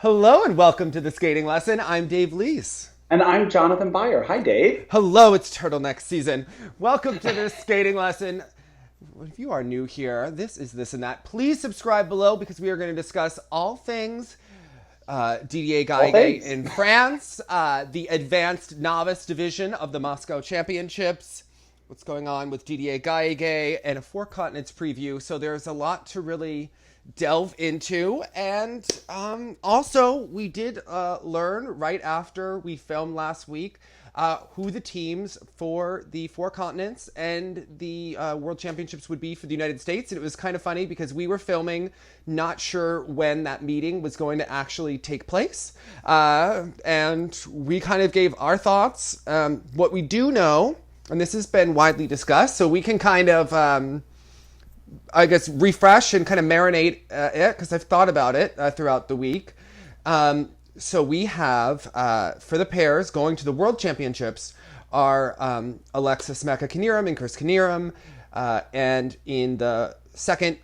Hello and welcome to the skating lesson. I'm Dave Leese. And I'm Jonathan Byer. Hi, Dave. Hello, it's turtleneck season. Welcome to this skating lesson. If you are new here, this is this and that. Please subscribe below because we are going to discuss all things Didier Gailhaguet in France, the advanced novice division of the Moscow Championships, what's going on with Didier Gailhaguet, and a Four Continents preview. So there's a lot to really delve into. And also, we did learn right after we filmed last week who the teams for the Four Continents and the World Championships would be for the United States. And it was kind of funny because we were filming, not sure when that meeting was going to actually take place. And we kind of gave our thoughts. What we do know, and this has been widely discussed, so we can kind of, I guess, refresh and kind of marinate it because I've thought about it throughout the week. So we have, for the pairs going to the World Championships, are Alexis Meka-Kiniram and Chris Kiniram. And in the second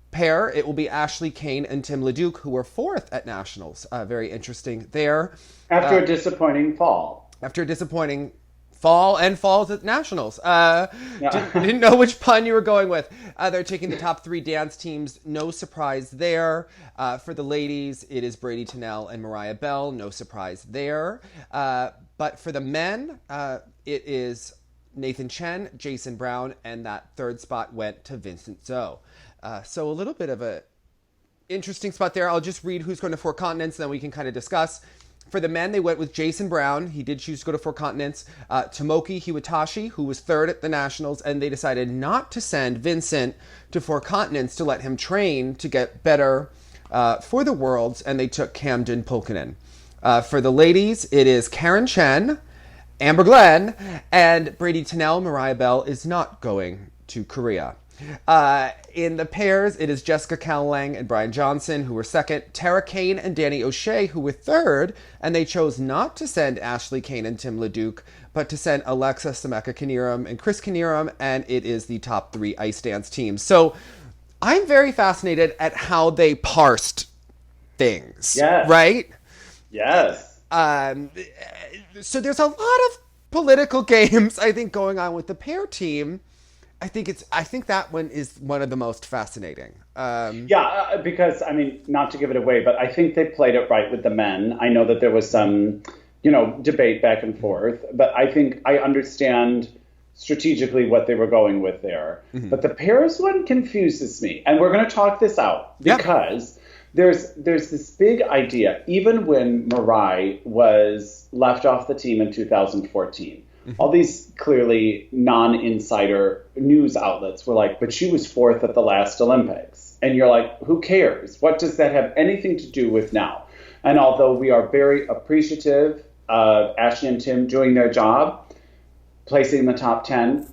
pair, it will be Ashley Kane and Tim Leduc, who were fourth at Nationals. Very interesting there. After a disappointing fall. After a disappointing fall and falls at Nationals. Didn't know which pun you were going with. They're taking the top three dance teams. No surprise there. For the ladies, it is Brady Tennell and Mariah Bell. No surprise there. But for the men, it is Nathan Chen, Jason Brown, and that third spot went to Vincent Zhou. So a little bit of a interesting spot there. I'll just read who's going to Four Continents, and then we can kind of discuss. For the men, they went with Jason Brown. He did choose to go to Four Continents. Tomoki Hiwatashi, who was third at the Nationals, and they decided not to send Vincent to Four Continents to let him train to get better for the Worlds, and they took Camden Pulkkinen. For the ladies, it is Karen Chen, Amber Glenn, and Brady Tennell. Mariah Bell is not going to Korea. In the pairs, it is Jessica Callalang and Brian Johnson, who were second, Tara Kane and Danny O'Shea, who were third, and they chose not to send Ashley Kane and Tim Leduc, but to send Alexis Meka-Kiniram and Chris Kiniram, and it is the top three ice dance teams. So I'm very fascinated at how they parsed things, right? Yes. So there's a lot of political games, I think, going on with the pair team. I think that one is one of the most fascinating. Because, I mean, not to give it away, but I think they played it right with the men. I know that there was some, debate back and forth, but I think I understand strategically what they were going with there. Mm-hmm. But the pairs one confuses me. And we're going to talk this out because there's this big idea, even when Mariah was left off the team in 2014. All these clearly non-insider news outlets were like, but she was fourth at the last Olympics. And you're like, who cares? What does that have anything to do with now? And although we are very appreciative of Ashley and Tim doing their job, placing in the top 10,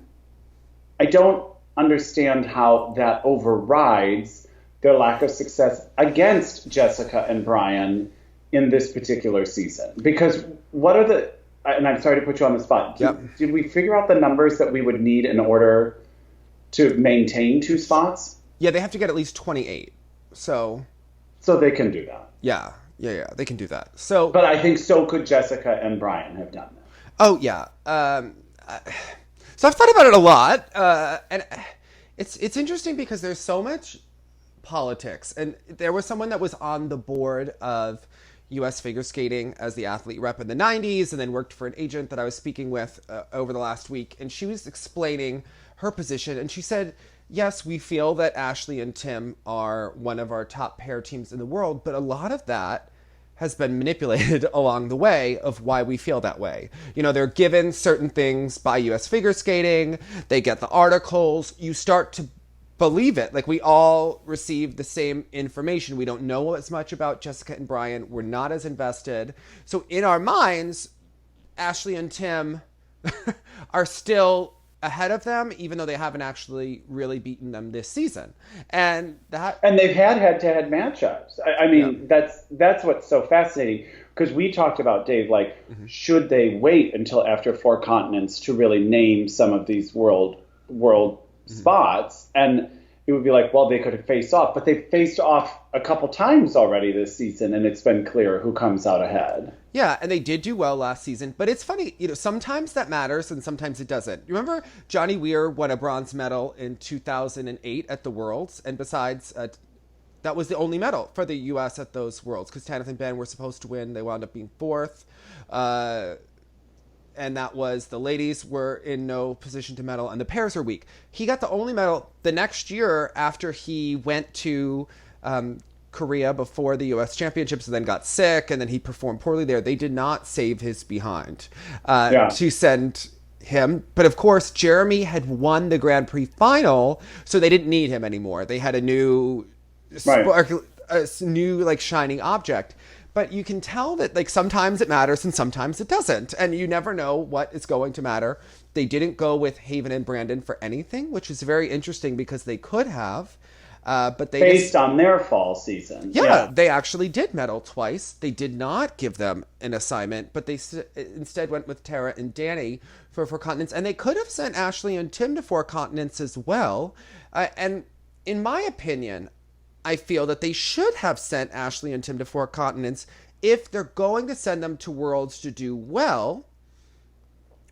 I don't understand how that overrides their lack of success against Jessica and Brian in this particular season. Because what are the... And I'm sorry to put you on the spot. Did we figure out the numbers that we would need in order to maintain two spots? Yeah, they have to get at least 28. So they can do that. Yeah, they can do that. So, but I think so could Jessica and Brian have done that. Oh yeah. So I've thought about it a lot, and it's interesting because there's so much politics, and there was someone that was on the board of U.S. figure skating as the athlete rep in the 90s and then worked for an agent that I was speaking with over the last week. And she was explaining her position. And she said, yes, we feel that Ashley and Tim are one of our top pair teams in the world. But a lot of that has been manipulated along the way of why we feel that way. They're given certain things by U.S. figure skating. They get the articles. You start to believe it. Like, we all receive the same information. We don't know as much about Jessica and Brian. We're not as invested. So in our minds, Ashley and Tim are still ahead of them, even though they haven't actually really beaten them this season. And they've had head-to-head matchups. I mean, that's what's so fascinating, because we talked about, Dave, should they wait until after Four Continents to really name some of these world spots? And it would be like, well, they could have faced off, but they faced off a couple times already this season, and it's been clear who comes out ahead. Yeah, and they did do well last season, but it's funny, sometimes that matters and sometimes it doesn't. You remember Johnny Weir won a bronze medal in 2008 at the Worlds, and besides, that was the only medal for the U.S. at those Worlds, because Tanith and Ben were supposed to win. They wound up being fourth. And that was, the ladies were in no position to medal, and the pairs were weak. He got the only medal the next year after he went to Korea before the U.S. Championships and then got sick, and then he performed poorly there. They did not save his behind to send him. But of course, Jeremy had won the Grand Prix final, so they didn't need him anymore. They had a new spark, a new like shining object. But you can tell that like sometimes it matters and sometimes it doesn't. And you never know what is going to matter. They didn't go with Haven and Brandon for anything, which is very interesting because they could have. But they based on their fall season. Yeah, they actually did medal twice. They did not give them an assignment, but they instead went with Tara and Danny for 4 continents. And they could have sent Ashley and Tim to 4 continents as well. And in my opinion, I feel that they should have sent Ashley and Tim to 4 continents. If they're going to send them to Worlds to do well,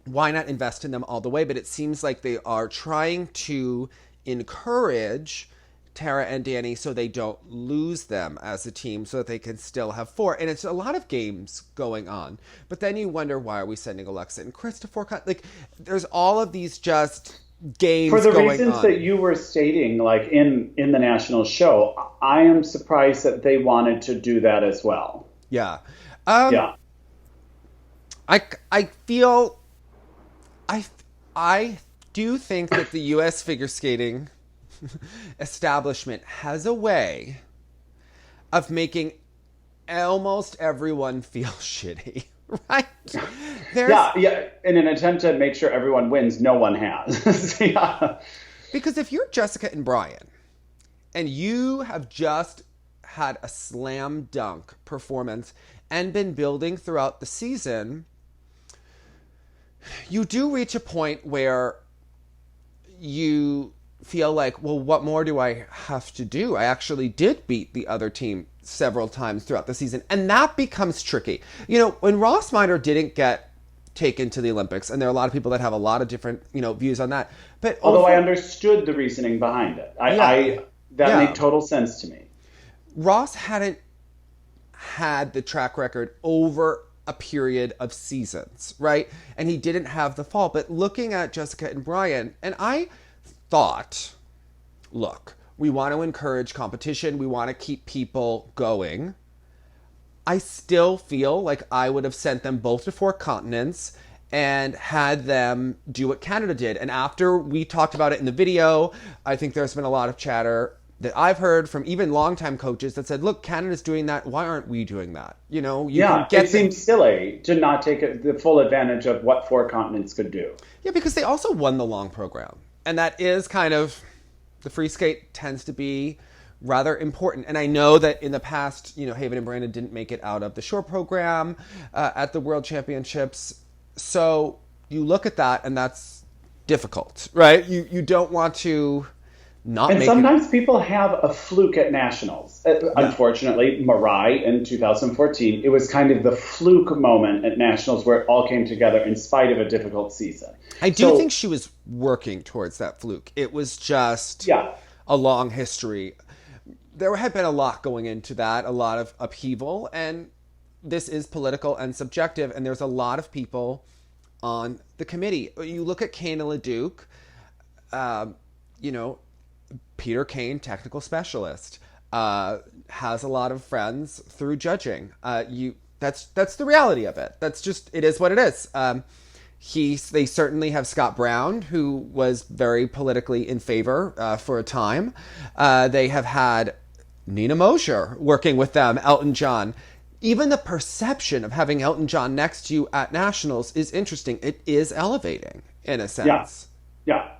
why not invest in them all the way? But it seems like they are trying to encourage Tara and Danny so they don't lose them as a team, so that they can still have 4. And it's a lot of games going on. But then you wonder, why are we sending Alexa and Chris to 4 continents? Like, there's all of these just games for the going reasons on. That you were stating, like in the national show. I am surprised that they wanted to do that as well. Yeah. I feel I do think that the U.S. figure skating establishment has a way of making almost everyone feel shitty. Right? Yeah. In an attempt to make sure everyone wins, no one has. Yeah. Because if you're Jessica and Brian, and you have just had a slam dunk performance and been building throughout the season, you do reach a point where you feel like, well, what more do I have to do? I actually did beat the other team several times throughout the season. And that becomes tricky. When Ross Minor didn't get taken to the Olympics, and there are a lot of people that have a lot of different, views on that. But although I understood the reasoning behind it. That made total sense to me. Ross hadn't had the track record over a period of seasons, right? And he didn't have the fall. But looking at Jessica and Brian, and I thought, look, we want to encourage competition. We want to keep people going. I still feel like I would have sent them both to 4 continents and had them do what Canada did. And after we talked about it in the video, I think there's been a lot of chatter that I've heard from even longtime coaches that said, look, Canada's doing that. Why aren't we doing that? It seems silly to not take the full advantage of what 4 continents could do. Yeah, because they also won the long program. And that is kind of, the free skate tends to be rather important. And I know that in the past, Haven and Brandon didn't make it out of the short program at the World Championships. So you look at that and that's difficult, right? You don't want to not and make sometimes people have a fluke at nationals. Unfortunately, Marai in 2014, it was kind of the fluke moment at nationals where it all came together in spite of a difficult season. I do think she was working towards that fluke. It was just a long history. There had been a lot going into that, a lot of upheaval, and this is political and subjective, and there's a lot of people on the committee. You look at Kane and LeDuc, Peter Kane, technical specialist, has a lot of friends through judging. That's the reality of it. That's just, it is what it is. They certainly have Scott Brown, who was very politically in favor for a time. They have had Nina Mosher working with them, Elton John. Even the perception of having Elton John next to you at nationals is interesting. It is elevating in a sense. Yeah.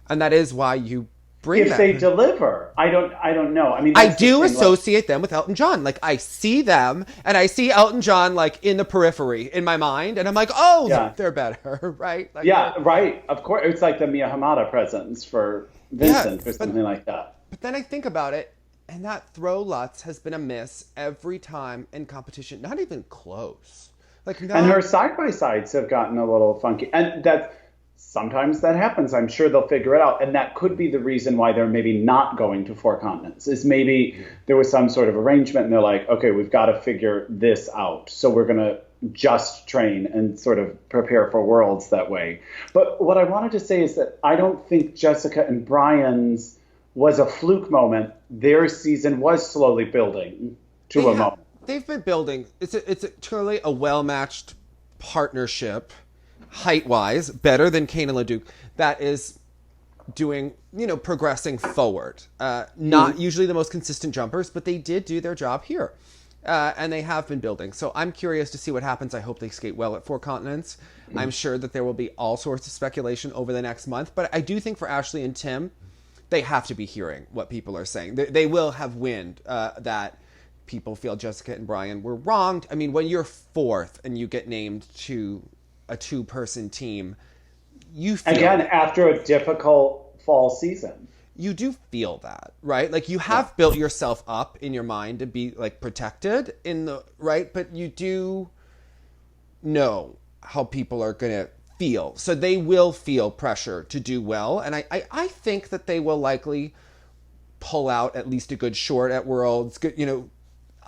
And that is why you bring if that. they deliver. I don't know. I mean, I do associate them with Elton John. Like, I see them and I see Elton John like in the periphery in my mind, and I'm like, they're better, right? Like, right. Of course, it's like the Mia Hamada presence for Vincent or something like that. But then I think about it, and that throw Lutz has been a miss every time in competition. Not even close. And her side-by-sides have gotten a little funky. And sometimes that happens. I'm sure they'll figure it out. And that could be the reason why they're maybe not going to Four Continents, is maybe there was some sort of arrangement and they're like, okay, we've got to figure this out. So we're going to just train and sort of prepare for Worlds that way. But what I wanted to say is that I don't think Jessica and Brian's was a fluke moment. Their season was slowly building to a moment. They've been building. It's truly a well-matched partnership, height-wise, better than Kane and Leduc, that is doing, progressing forward. Not usually the most consistent jumpers, but they did do their job here. And they have been building. So I'm curious to see what happens. I hope they skate well at Four Continents. I'm sure that there will be all sorts of speculation over the next month. But I do think for Ashley and Tim, they have to be hearing what people are saying. They will have wind that people feel Jessica and Brian were wronged. I mean, when you're fourth and you get named to a two-person team, you feel... Again, after a difficult fall season. You do feel that, right? Like, you have built yourself up in your mind to be, like, protected right? But you do know how people are going to feel. So they will feel pressure to do well. And I think that they will likely pull out at least a good short at Worlds. Good,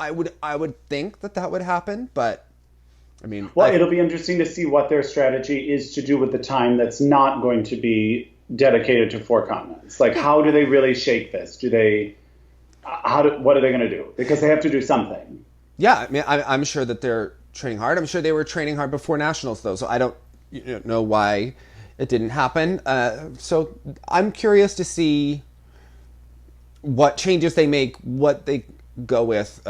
I would think that would happen, but I mean... Well, it'll be interesting to see what their strategy is to do with the time that's not going to be dedicated to Four Continents. Like, how do they really shake this? What are they going to do? Because they have to do something. Yeah, I mean, I'm sure that they're training hard. I'm sure they were training hard before Nationals, though, so I don't know why it didn't happen. So I'm curious to see what changes they make, what they go with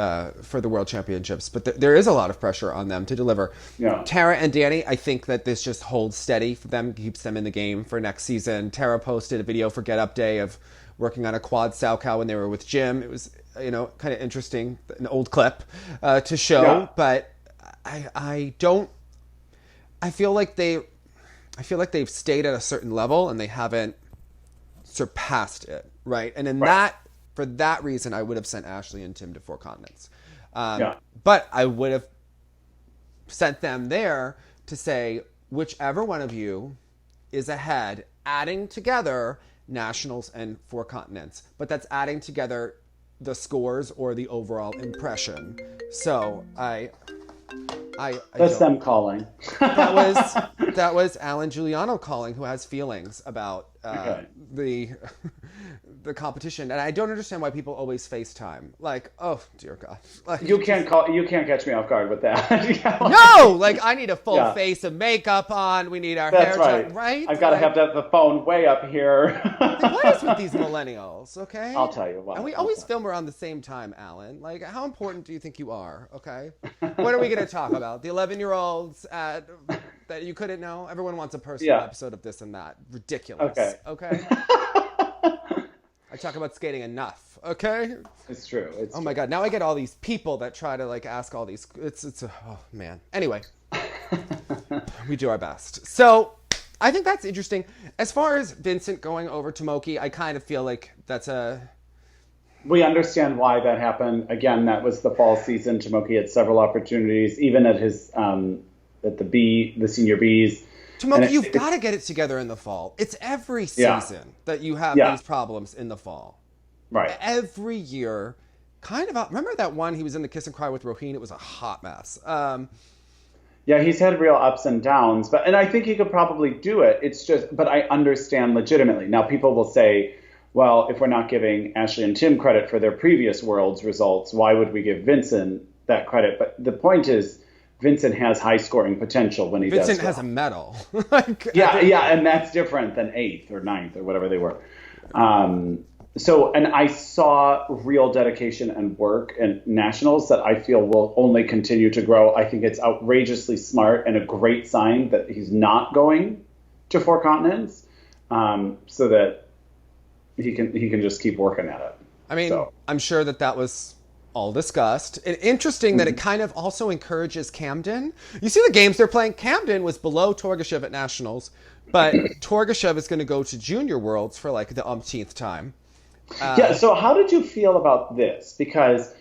for the World Championships. But there is a lot of pressure on them to deliver. Yeah. Tara and Danny, I think that this just holds steady for them, keeps them in the game for next season. Tara posted a video for Get Up Day of working on a quad Salchow when they were with Jim. It was, kind of interesting, an old clip to show. Yeah. But I feel like they've stayed at a certain level and they haven't surpassed it, right? And for that reason, I would have sent Ashley and Tim to Four Continents. But I would have sent them there to say, whichever one of you is ahead, adding together Nationals and Four Continents. But that's adding together the scores or the overall impression. So that's them calling. that was Alan Giuliano calling, who has feelings about the competition, and I don't understand why people always FaceTime. Like, oh dear God, like, you can't catch me off guard with that. No, like, I need a full face of makeup on. We need our hair done, right? I've got to have the phone way up here. Like, what is with these millennials? Okay, I'll tell you why. And we always film around the same time, Alan. Like, how important do you think you are? Okay, what are we going to talk about? The 11-year-olds that you couldn't know? Everyone wants a personal episode of this and that. Ridiculous. Okay. I talk about skating enough, okay? It's true. Oh my God. Now I get all these people that try to ask all these. Oh man. Anyway, we do our best. So I think that's interesting. As far as Vincent going over to Moki, I kind of feel like we understand why that happened. Again, that was the fall season. Tomoki had several opportunities, even at his at the senior Bs. Tomoki, you've got to get it together in the fall. It's every season that you have these problems in the fall. Right. Every year. Remember that one he was in the Kiss and Cry with Roheen? It was a hot mess. He's had real ups and downs, and I think he could probably do it. It's just, but I understand legitimately. Now, people will say, well, if we're not giving Ashley and Tim credit for their previous Worlds results, why would we give Vincent that credit? But the point is, Vincent has high scoring potential when he does. Vincent has a medal. And that's different than 8th or 9th or whatever they were. And I saw real dedication and work in Nationals that I feel will only continue to grow. I think it's outrageously smart and a great sign that he's not going to Four Continents, so that he can just keep working at it. I mean, I'm sure that was all discussed. And interesting that it kind of also encourages Camden. You see the games they're playing. Camden was below Torgashev at Nationals, but Torgashev is going to go to Junior Worlds for the umpteenth time. Yeah, so how did you feel about this? Because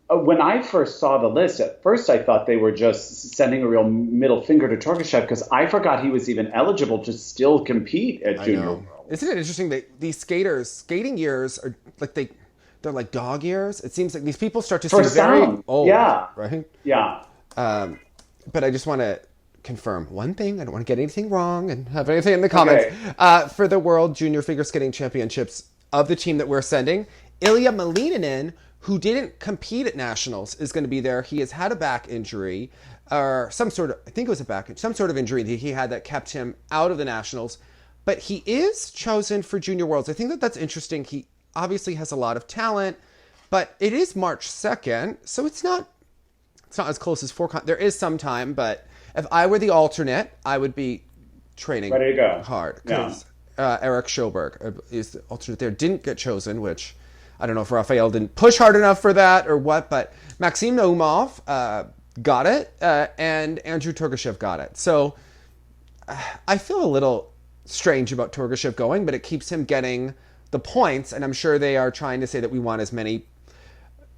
when I first saw the list, at first I thought they were just sending a real middle finger to Torgashev because I forgot he was even eligible to still compete at Junior World. Isn't it interesting that these skating years are like they're like dog years? It seems like these people start to seem very old, right? Yeah. But I just want to confirm one thing. I don't want to get anything wrong and have anything in the comments. Okay. For the World Junior Figure Skating Championships of the team that we're sending, Ilya Malinin, who didn't compete at nationals, is going to be there. He has had a back injury, or some sort of injury that he had that kept him out of the nationals. But he is chosen for Junior Worlds. I think that that's interesting. He obviously has a lot of talent, but it is March 2nd, so it's not as close as there is some time, but if I were the alternate, I would be training ready to go hard. Because Eric Schoberg is the alternate there. Didn't get chosen, which I don't know if Raphael didn't push hard enough for that or what, but Maxim Naumov got it, and Andrew Turgashev got it. So I feel a little strange about Turgashev going, but it keeps him getting the points, and I'm sure they are trying to say that we want as many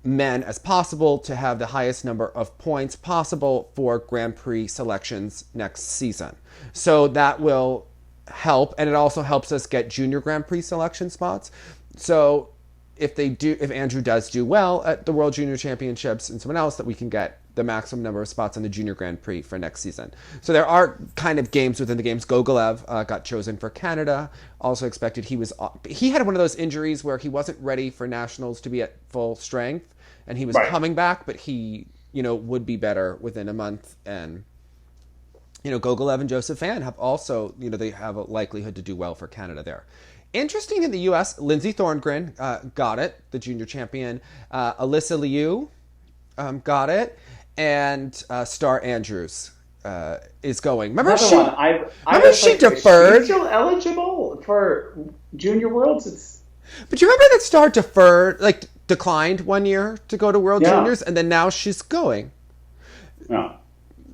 men as possible to have the highest number of points possible for Grand Prix selections next season. So that will help, and it also helps us get junior Grand Prix selection spots. So if Andrew does do well at the World Junior Championships and someone else, that we can get the maximum number of spots on the Junior Grand Prix for next season. So there are kind of games within the games. Gogolev got chosen for Canada. Also expected. He had one of those injuries where he wasn't ready for nationals to be at full strength, and he was coming back, but he, would be better within a month. And, Gogolev and Joseph Fan have also, they have a likelihood to do well for Canada there. Interesting in the U.S., Lindsay Thorngren got it, the junior champion. Alyssa Liu got it. And Star Andrews is going. Remember she deferred? She's still eligible for Junior Worlds. But you remember that Star deferred, declined 1 year to go to World Juniors, and then now she's going. Yeah.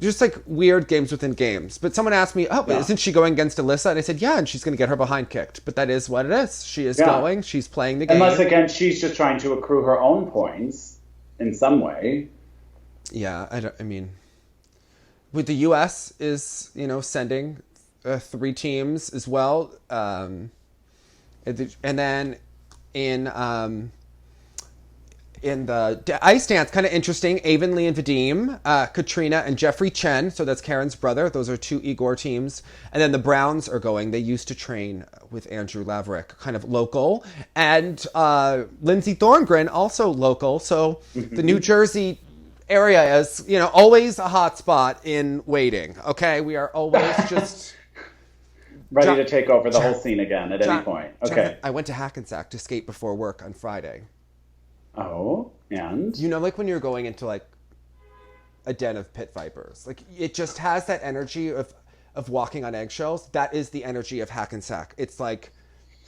Just weird games within games. But someone asked me, isn't she going against Alyssa? And I said, yeah, and she's going to get her behind kicked. But that is what it is. She is going. She's playing the game. Unless, again, she's just trying to accrue her own points in some way. Yeah, with the U.S. is, sending 3 teams as well. And then in the ice dance, kind of interesting, Avon Lee and Vadim, Katrina and Jeffrey Chen, so that's Karen's brother. Those are 2 Igor teams. And then the Browns are going. They used to train with Andrew Laverick, kind of local. And Lindsay Thorngren, also local. So the New Jersey area is, always a hot spot in waiting. Okay, we are always just ready to take over the whole scene again at any point. Okay. I went to Hackensack to skate before work on Friday. Oh, and when you're going into a den of pit vipers, it just has that energy of walking on eggshells. That is the energy of Hackensack. It's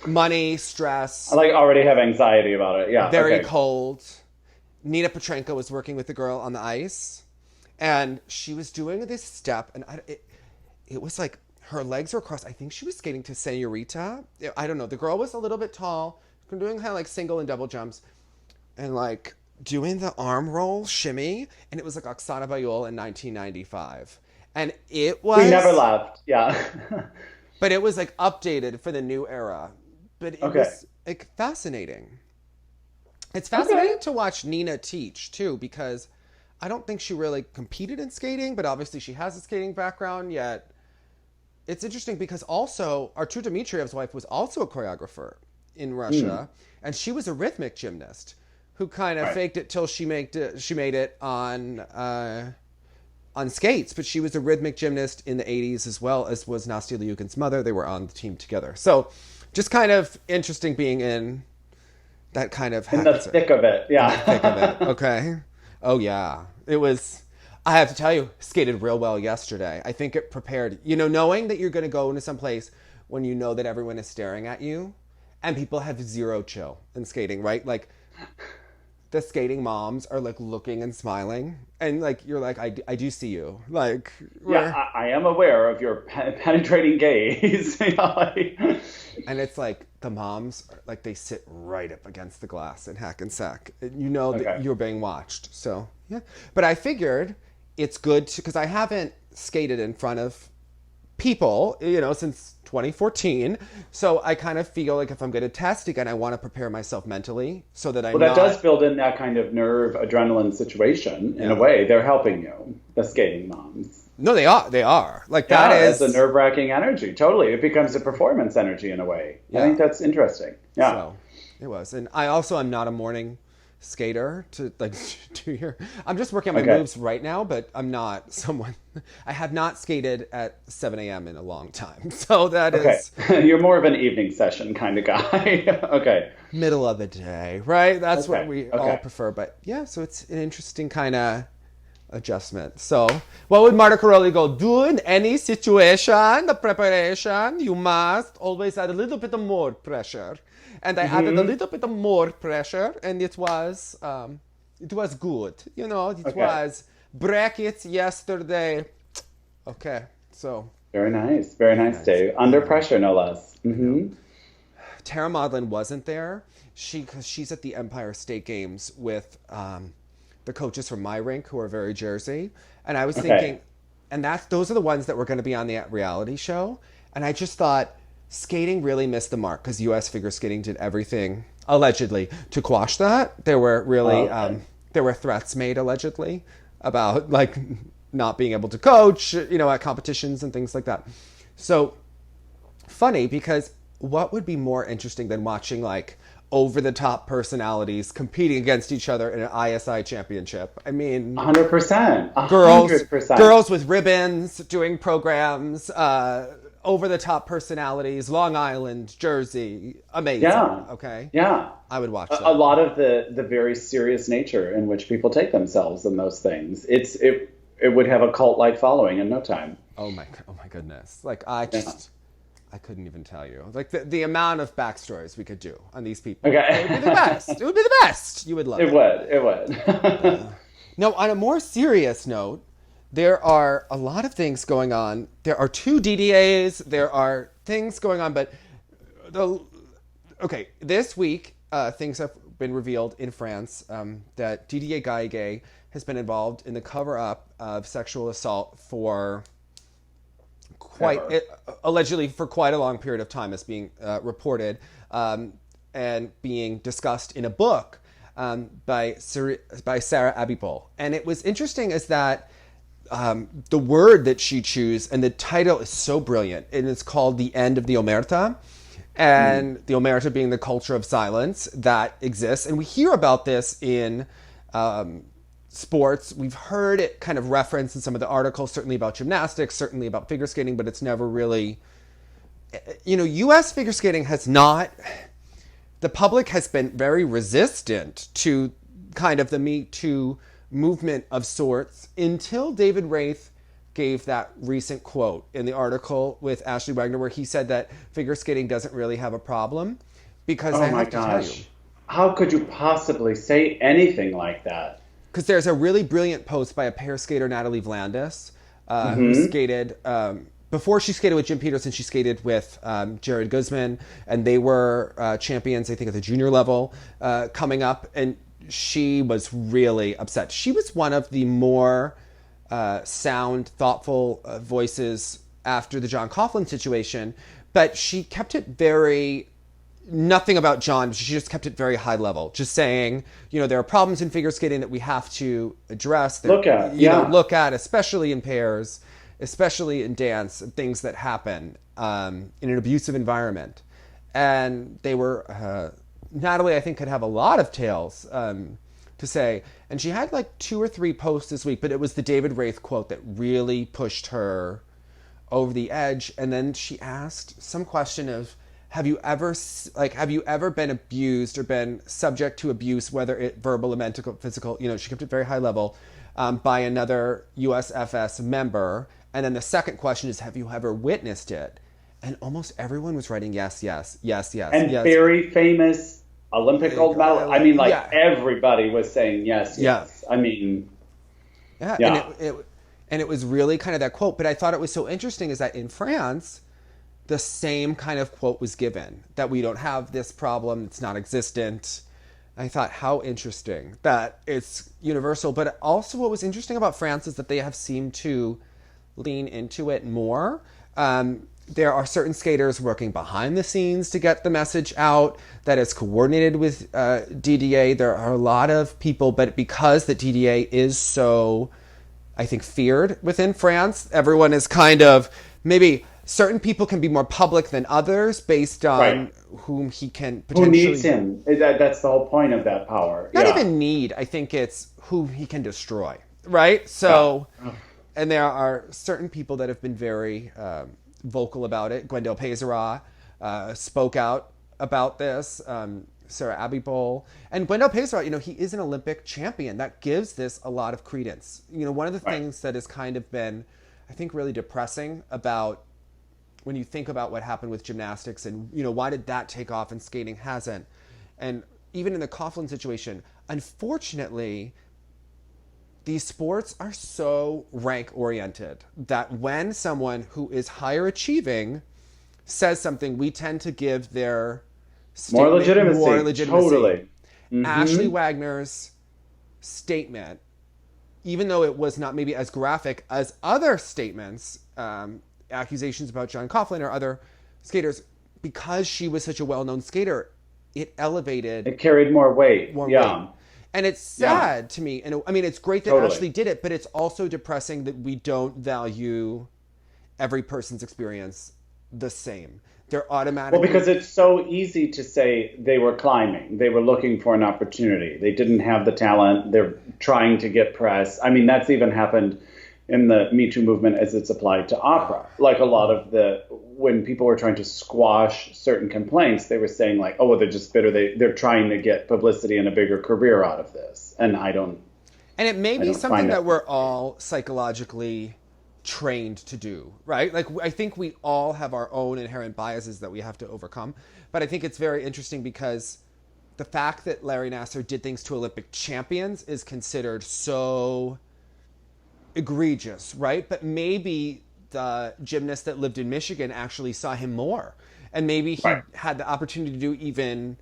money, stress. I already have anxiety about it. Yeah, very cold. Nina Petrenko was working with the girl on the ice, and she was doing this step, and it was her legs were crossed. I think she was skating to Senorita. I don't know. The girl was a little bit tall, doing kind of single and double jumps, and doing the arm roll shimmy, and it was Oksana Bayul in 1995, and it was. We never left. Yeah. But it was updated for the new era, but it was fascinating. It's fascinating to watch Nina teach, too, because I don't think she really competed in skating, but obviously she has a skating background, yet it's interesting because also Artur Dmitriev's wife was also a choreographer in Russia, and she was a rhythmic gymnast who kind of faked it till she made it on skates, but she was a rhythmic gymnast in the 80s as well, as was Nastya Liugin's mother. They were on the team together. So just kind of interesting being in that kind of... In the thick of it, yeah. In the thick of it, okay. Oh, yeah. It was... I have to tell you, skated real well yesterday. I think it prepared... knowing that you're going to go into some place when you know that everyone is staring at you, and people have zero chill in skating, right? The skating moms are looking and smiling, and you're I do see you. I am aware of your penetrating gaze. And it's the moms, like, they sit right up against the glass in Hackensack. You know that you're being watched. So, yeah. But I figured it's good because I haven't skated in front of people, since 2014. So I kind of feel like if I'm going to test again, I want to prepare myself mentally so that that does build in that kind of nerve adrenaline situation in a way. They're helping you, the skating moms. No, they are. Like, that is a nerve-wracking energy. Totally. It becomes a performance energy in a way. Yeah. I think that's interesting. Yeah. So it was. And I also am not a morning skater I'm just working on my moves right now, but I'm not someone. I have not skated at 7 a.m. in a long time. So that is. You're more of an evening session kind of guy. Okay. Middle of the day, right? That's what we all prefer. But yeah, so it's an interesting kind of adjustment. So what would Marta Caroli do in any situation? The preparation, you must always add a little bit of more pressure. And I added a little bit of more pressure, and it was good. It was brackets yesterday. Okay, so. Very nice, Dave. Under pressure, no less. Mm-hmm. Tara Modlin wasn't there. Because she's at the Empire State Games with the coaches from my rink who are very Jersey. And I was thinking, and those are the ones that were going to be on the reality show. And I just thought, skating really missed the mark because U.S. figure skating did everything, allegedly, to quash that. There were really, there were threats made, allegedly, about, like, not being able to coach, at competitions and things like that. So, funny, because what would be more interesting than watching, like, over-the-top personalities competing against each other in an ISI championship? I mean... 100%. 100%. Girls with ribbons doing programs, over-the-top personalities, Long Island, Jersey, amazing. Yeah. Okay. Yeah. I would watch that. A lot of the very serious nature in which people take themselves in those things. It would have a cult-like following in no time. Oh my goodness! Like I couldn't even tell you. Like the amount of backstories we could do on these people. Okay. It would be the best. It would be the best. You would love it. It would. Now, on a more serious note, there are a lot of things going on. There are 2 DDAs. There are things going on, but this week things have been revealed in France that Didier Gailhaguet has been involved in the cover-up of sexual assault for allegedly for quite a long period of time, as being reported and being discussed in a book by Sarah Abitbol. And it was interesting is that the word that she chose, and the title is so brilliant, and it's called The End of the Omerta. And the omerta being the culture of silence that exists. And we hear about this in sports. We've heard it kind of referenced in some of the articles, certainly about gymnastics, certainly about figure skating, but it's never really... U.S. figure skating has not... The public has been very resistant to kind of the Me Too movement of sorts until David Wraith gave that recent quote in the article with Ashley Wagner where he said that figure skating doesn't really have a problem because I have to tell you. How could you possibly say anything like that? Because there's a really brilliant post by a pair skater, Natalie Vlandis, who skated... before she skated with Jim Peterson, she skated with Jared Guzman, and they were champions, I think, at the junior level coming up, and she was really upset. She was one of the more sound, thoughtful voices after the John Coughlin situation, but she kept it very... Nothing about John, she just kept it very high level, just saying, there are problems in figure skating that we have to address, look at, especially in pairs, especially in dance, and things that happen in an abusive environment. And they were, Natalie, I think, could have a lot of tales to say. And she had like 2 or 3 posts this week, but it was the David Wraith quote that really pushed her over the edge. And then she asked some question of, have you ever been abused or been subject to abuse, whether it verbal, mental, physical, she kept it very high level, by another USFS member. And then the second question is, have you ever witnessed it? And almost everyone was writing yes, yes, yes, yes. And yes. Very famous Olympic gold medal. I mean, everybody was saying yes, yes. I mean, yeah. And it was really kind of that quote. But I thought it was so interesting is that in France, the same kind of quote was given, that we don't have this problem, it's not existent. I thought, how interesting that it's universal. But also what was interesting about France is that they have seemed to lean into it more. There are certain skaters working behind the scenes to get the message out that is coordinated with Didier. There are a lot of people, but because that Didier is so, I think, feared within France, everyone is kind of, maybe certain people can be more public than others based on whom he can potentially... Who needs him? That's the whole point of that power. Not even need. I think it's who he can destroy, right? So, and there are certain people that have been very... vocal about it. Gwendal Pesera spoke out about this. Sarah Abitbol. And Gwendal Pesera, he is an Olympic champion. That gives this a lot of credence. One of the things that has kind of been, I think, really depressing about when you think about what happened with gymnastics and, why did that take off and skating hasn't? And even in the Coughlin situation, unfortunately, these sports are so rank-oriented that when someone who is higher achieving says something, we tend to give their statement more legitimacy. Totally. Mm-hmm. Ashley Wagner's statement, even though it was not maybe as graphic as other statements, accusations about John Coughlin or other skaters, because she was such a well-known skater, it elevated... It carried more weight. Weight. And it's sad to me. And it's great that Ashley did it, but it's also depressing that we don't value every person's experience the same. They're automatically... Well, because it's so easy to say they were climbing. They were looking for an opportunity. They didn't have the talent. They're trying to get press. That's even happened in the Me Too movement as it's applied to opera. Like a lot of when people were trying to squash certain complaints, they were saying like, oh, well, they're just bitter. They're trying to get publicity and a bigger career out of this. And I don't... And it may be something that we're all psychologically trained to do, right? Like, I think we all have our own inherent biases that we have to overcome. But I think it's very interesting because the fact that Larry Nassar did things to Olympic champions is considered so egregious, right? But maybe the gymnast that lived in Michigan actually saw him more. And maybe he had the opportunity to do even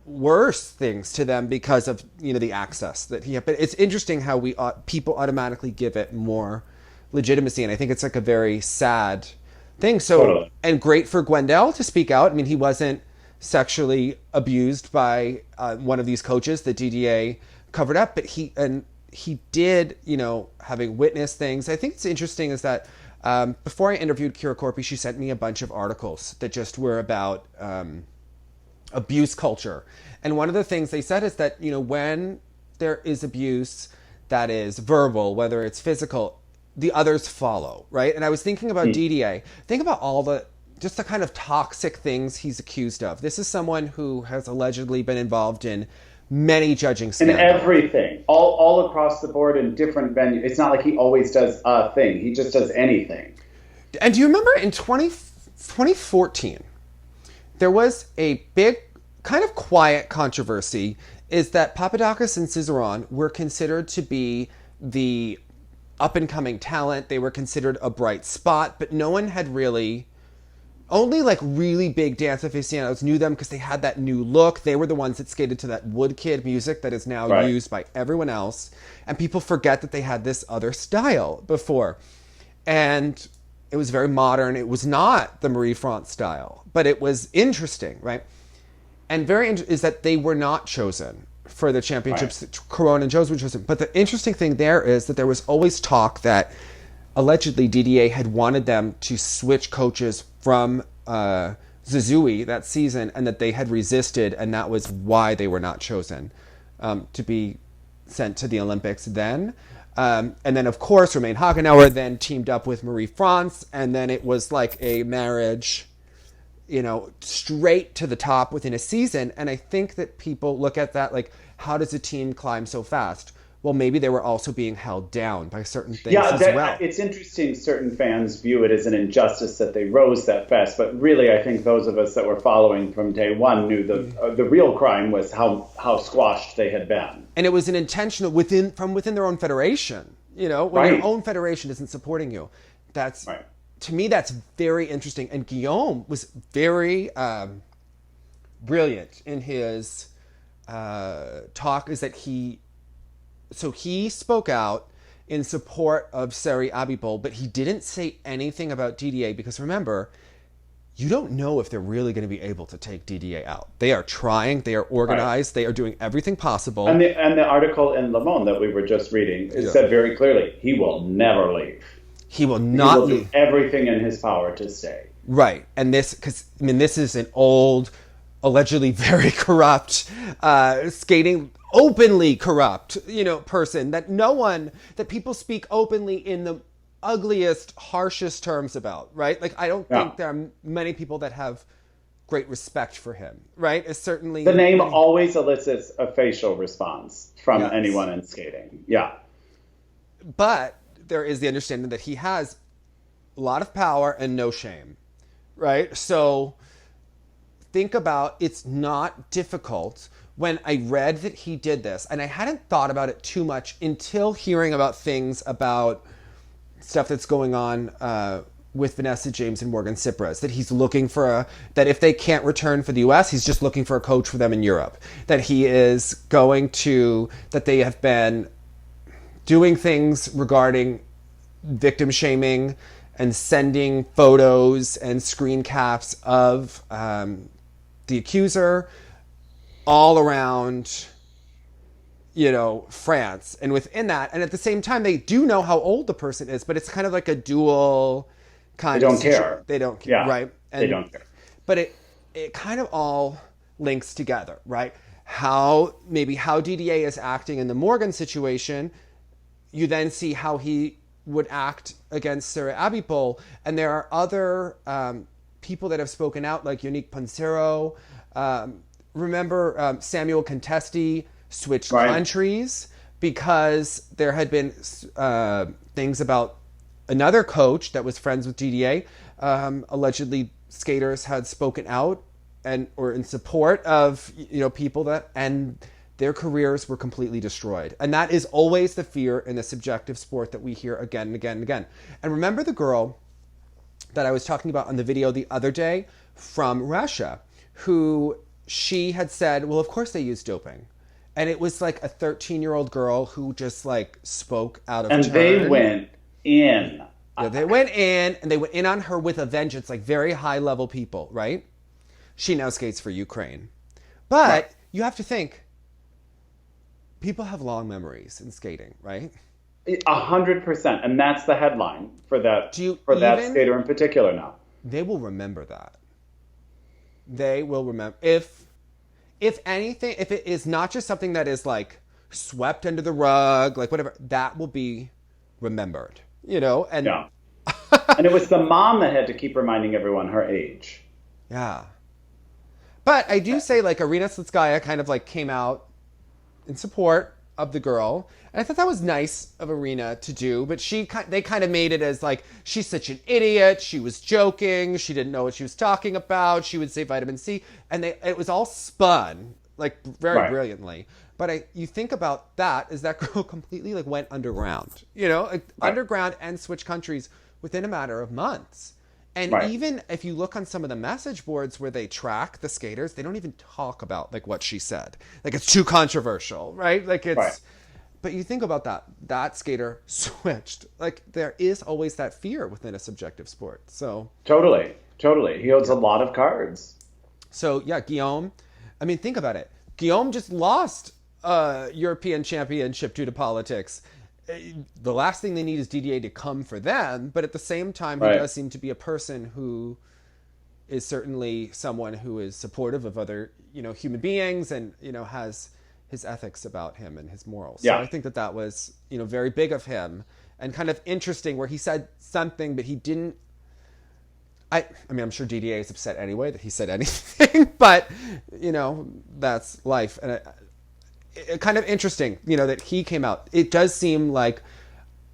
worse things to them because of, the access that he had. But it's interesting how people automatically give it more legitimacy. And I think it's like a very sad thing. So, and great for Gwendal to speak out. He wasn't sexually abused by one of these coaches that Didier covered up, but he did, having witnessed things. I think it's interesting is that before I interviewed Kira Korpi, she sent me a bunch of articles that just were about abuse culture. And one of the things they said is that, when there is abuse that is verbal, whether it's physical, the others follow, right? And I was thinking about Didier. Think about all the kind of toxic things he's accused of. This is someone who has allegedly been involved in many judging scandals. And everything, all across the board in different venues. It's not like he always does a thing. He just does anything. And do you remember in 2014, there was a big, kind of quiet controversy, is that Papadakis and Cizeron were considered to be the up-and-coming talent. They were considered a bright spot, but no one had really... Only like really big dance aficionados knew them because they had that new look. They were the ones that skated to that Wood Kid music that is now used by everyone else. And people forget that they had this other style before. And it was very modern. It was not the Marie France style, but it was interesting, right? And is that they were not chosen for the championships. Right. Corona and Joes were chosen. But the interesting thing there is that there was always talk that allegedly Didier had wanted them to switch coaches from Zuzui that season, and that they had resisted, and that was why they were not chosen to be sent to the Olympics then. And then, of course, Romain Hagenauer then teamed up with Marie France, and then it was like a marriage, straight to the top within a season. And I think that people look at that like, how does a team climb so fast? Well, maybe they were also being held down by certain things as well. It's interesting. Certain fans view it as an injustice that they rose that fast. But really, I think those of us that were following from day one knew the real crime was how squashed they had been. And it was an intentional from within their own federation. When your own federation isn't supporting you, that's to me, that's very interesting. And Guillaume was very brilliant in his talk, is that he spoke out in support of Seri Abitbol, but he didn't say anything about Didier, because remember, you don't know if they're really going to be able to take Didier out. They are trying, they are organized, they are doing everything possible. And the article in Le Monde that we were just reading, it said very clearly, he will never leave. He will not leave. Do everything in his power to stay. Right. And this, because, I mean, this is an old, allegedly very corrupt, skating, openly corrupt, person that people speak openly in the ugliest, harshest terms about, right? Like, I don't think there are many people that have great respect for him, right? It's certainly... The name always elicits a facial response from anyone in skating. Yeah. But there is the understanding that he has a lot of power and no shame, right? So think about, it's not difficult. When I read that he did this, and I hadn't thought about it too much until hearing about things about stuff that's going on with Vanessa James and Morgan Tsipras, that he's looking for that if they can't return for the US, he's just looking for a coach for them in Europe. That he is that they have been doing things regarding victim shaming and sending photos and screen caps of the accuser all around, France. And within that, and at the same time, they do know how old the person is, but it's kind of like a dual kind of... They don't care, yeah, right? And, they don't care. But it kind of all links together, right? How Didier is acting in the Morgan situation, you then see how he would act against Seri Abitbol. And there are other people that have spoken out, like Yannick Pansero. Remember Samuel Contesti switched countries because there had been things about another coach that was friends with Didier. Allegedly, skaters had spoken out or in support of people and their careers were completely destroyed. And that is always the fear in the subjective sport that we hear again and again and again. And remember the girl that I was talking about on the video the other day from Russia, who she had said, well, of course they use doping. And it was like a 13-year-old girl who just like spoke out of turn. And they went in. Yeah, they went in, and they went in on her with a vengeance, like very high-level people, right? She now skates for Ukraine. But you have to think, people have long memories in skating, right? 100%. And that's the headline for that skater in particular now. They will remember that. They will remember. If anything, if it is not just something that is like swept under the rug, like whatever, that will be remembered, And yeah. And it was the mom that had to keep reminding everyone her age. Yeah. But I do say, like, Arina Slitskaya kind of like came out in support of the girl. And I thought that was nice of Arina to do, but they kind of made it as like, she's such an idiot. She was joking. She didn't know what she was talking about. She would say vitamin C. And it was all spun like very brilliantly. But you think about that, is that girl completely like went underground, underground and switched countries within a matter of months. And even if you look on some of the message boards where they track the skaters, they don't even talk about like what she said. Like, it's too controversial, right? Like but you think about that skater switched. Like, there is always that fear within a subjective sport. So Totally. He holds a lot of cards. So yeah, Guillaume, I mean, think about it. Guillaume just lost a European championship due to politics. The last thing they need is Didier to come for them, but at the same time, he does seem to be a person who is certainly someone who is supportive of other, human beings and, has his ethics about him and his morals. Yeah. So I think that was, very big of him and kind of interesting where he said something, but he didn't. I mean, I'm sure Didier is upset anyway that he said anything, but, that's life. And kind of interesting, that he came out. It does seem like,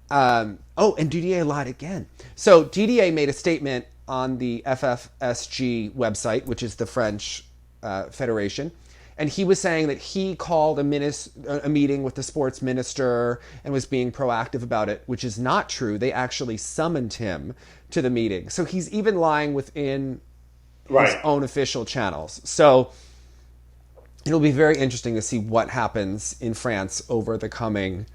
and Didier lied again. So Didier made a statement on the FFSG website, which is the French federation, And he was saying that he called a meeting with the sports minister and was being proactive about it, which is not true. They actually summoned him to the meeting. So he's even lying within his own official channels. So it'll be very interesting to see what happens in France over the coming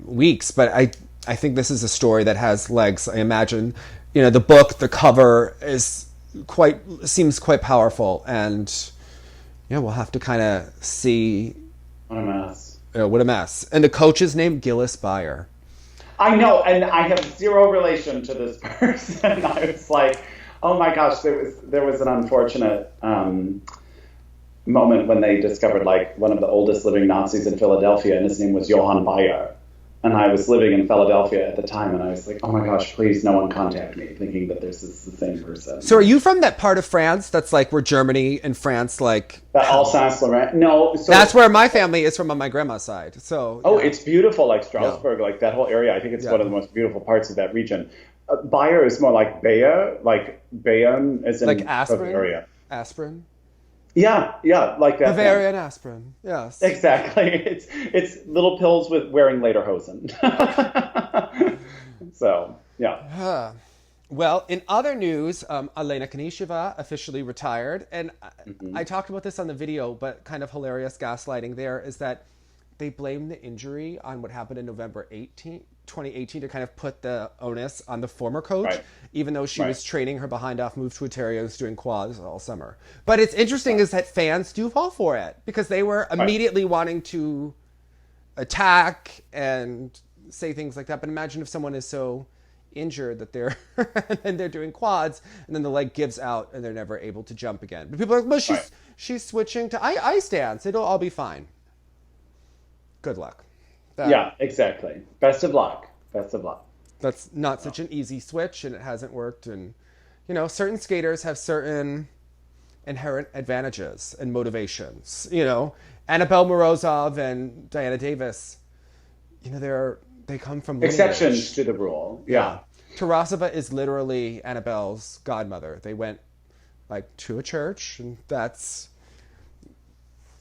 weeks. But I think this is a story that has legs. I imagine, the book, the cover seems quite powerful, and we'll have to kind of see. What a mess. What a mess. And the coach is named Gilles Bayer. I know, and I have zero relation to this person. I was like, oh my gosh, there was an unfortunate moment when they discovered one of the oldest living Nazis in Philadelphia, and his name was Johann Bayer. And I was living in Philadelphia at the time, and I was like, oh my gosh, please no one contact me, thinking that this is the same person. So are you from that part of France that's where Germany and France The Alsace-Lorraine? No. So that's where my family is from on my grandma's side. So it's beautiful, Strasbourg, that whole area. I think it's one of the most beautiful parts of that region. Bayer is more like Bayer, Bayern is in Bavaria. Aspirin? Yeah, like that. Bavarian aspirin, yes. Exactly. It's little pills with wearing lederhosen. So, yeah. Well, in other news, Elena Konisheva officially retired. And I talked about this on the video, but kind of hilarious gaslighting there is that they blame the injury on what happened in November 2018 to kind of put the onus on the former coach, even though she was training her behind off move to Ontario's doing quads all summer. But it's interesting is that fans do fall for it because they were immediately wanting to attack and say things like that. But imagine if someone is so injured that they're and they're doing quads and then the leg gives out and they're never able to jump again. But people are like, well, she's switching to ice dance. It'll all be fine. Good luck. Yeah, exactly. Best of luck. That's not such an easy switch, and it hasn't worked. And, certain skaters have certain inherent advantages and motivations. Annabelle Morozov and Diana Davis, they come from exceptions to the rule. Yeah. Tarasova is literally Annabelle's godmother. They went, to a church, and it's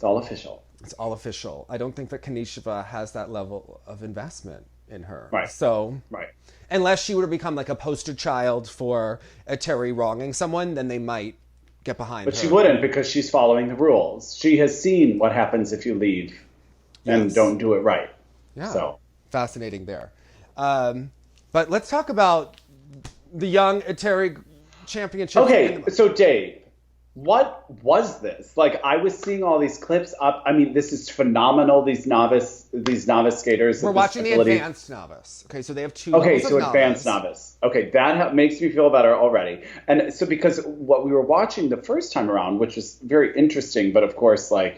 all official. It's all official. I don't think that Konisheva has that level of investment in her. Right. So, unless she were to become a poster child for a Terry wronging someone, then they might get behind her. But she wouldn't, because she's following the rules. She has seen what happens if you leave and don't do it right. Yeah. So fascinating there. But let's talk about the young Terry championship. Okay, so Dave, what was this? I was seeing all these clips up. I mean, this is phenomenal. These novice skaters. We're watching the advanced novice. Okay, so they have two. Okay, so advanced novice. Okay, that makes me feel better already. And so because what we were watching the first time around, which was very interesting, but of course, a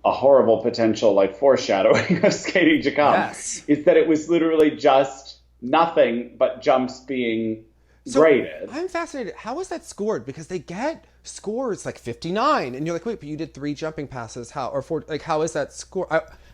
horrible potential foreshadowing of skating to come, is that it was literally just nothing but jumps being graded. I'm fascinated. How is that scored? Because they get scores 59, and you're like, wait, but you did 3 jumping passes. How or 4? How is that score?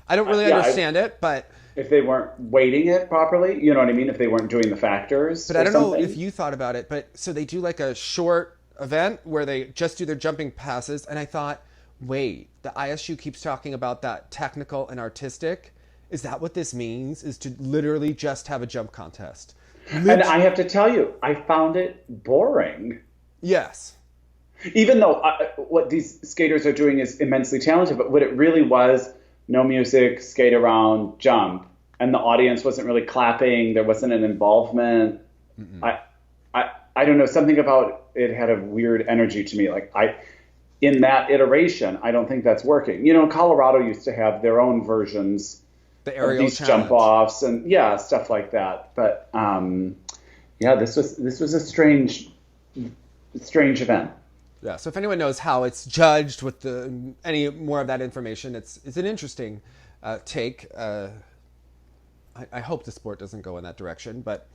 I don't really understand it, but if they weren't weighting it properly, you know what I mean? If they weren't doing the factors. But I don't know if you thought about it. But so they do a short event where they just do their jumping passes, and I thought, wait, the ISU keeps talking about that technical and artistic. Is that what this means? Is to literally just have a jump contest? And I have to tell you, I found it boring. Yes. Even though what these skaters are doing is immensely talented, but what it really was, no music, skate around, jump. And the audience wasn't really clapping. There wasn't an involvement. I don't know, something about it had a weird energy to me. In that iteration, I don't think that's working. Colorado used to have their own versions the aerial of these challenge. jump offs and stuff like that. But this was a strange event. Yeah. So if anyone knows how it's judged with any more of that information, it's an interesting take. I hope the sport doesn't go in that direction, but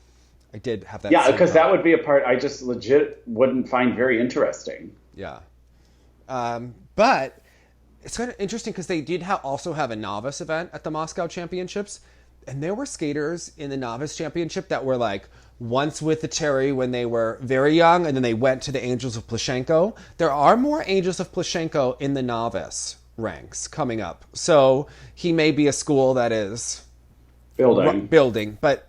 I did have that. Yeah, because that would be a part I just legit wouldn't find very interesting. Yeah. But it's kind of interesting because they did also have a novice event at the Moscow Championships. and there were skaters in the novice championship that were like once with the Terry when they were very young, and then they went to the Angels of Plushenko. There are more Angels of Plushenko in the novice ranks coming up. So he may be a school that is building, but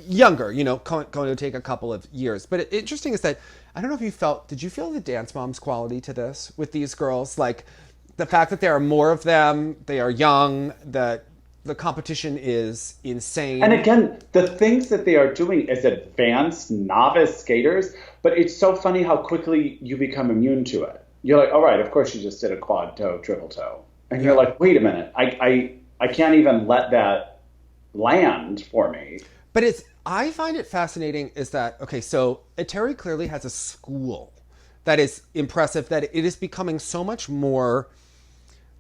younger, you know, going to take a couple of years. But interesting is that, I don't know if did you feel the Dance Moms quality to this with these girls? Like the fact that there are more of them, they are young, that the competition is insane. And again, the things that they are doing as advanced novice skaters, but it's so funny how quickly you become immune to it. You're like, all right, of course you just did a quad toe, triple toe. And you're like, wait a minute, I can't even let that land for me. But I find it fascinating is that, okay, so Terry clearly has a school that is impressive, that it is becoming so much more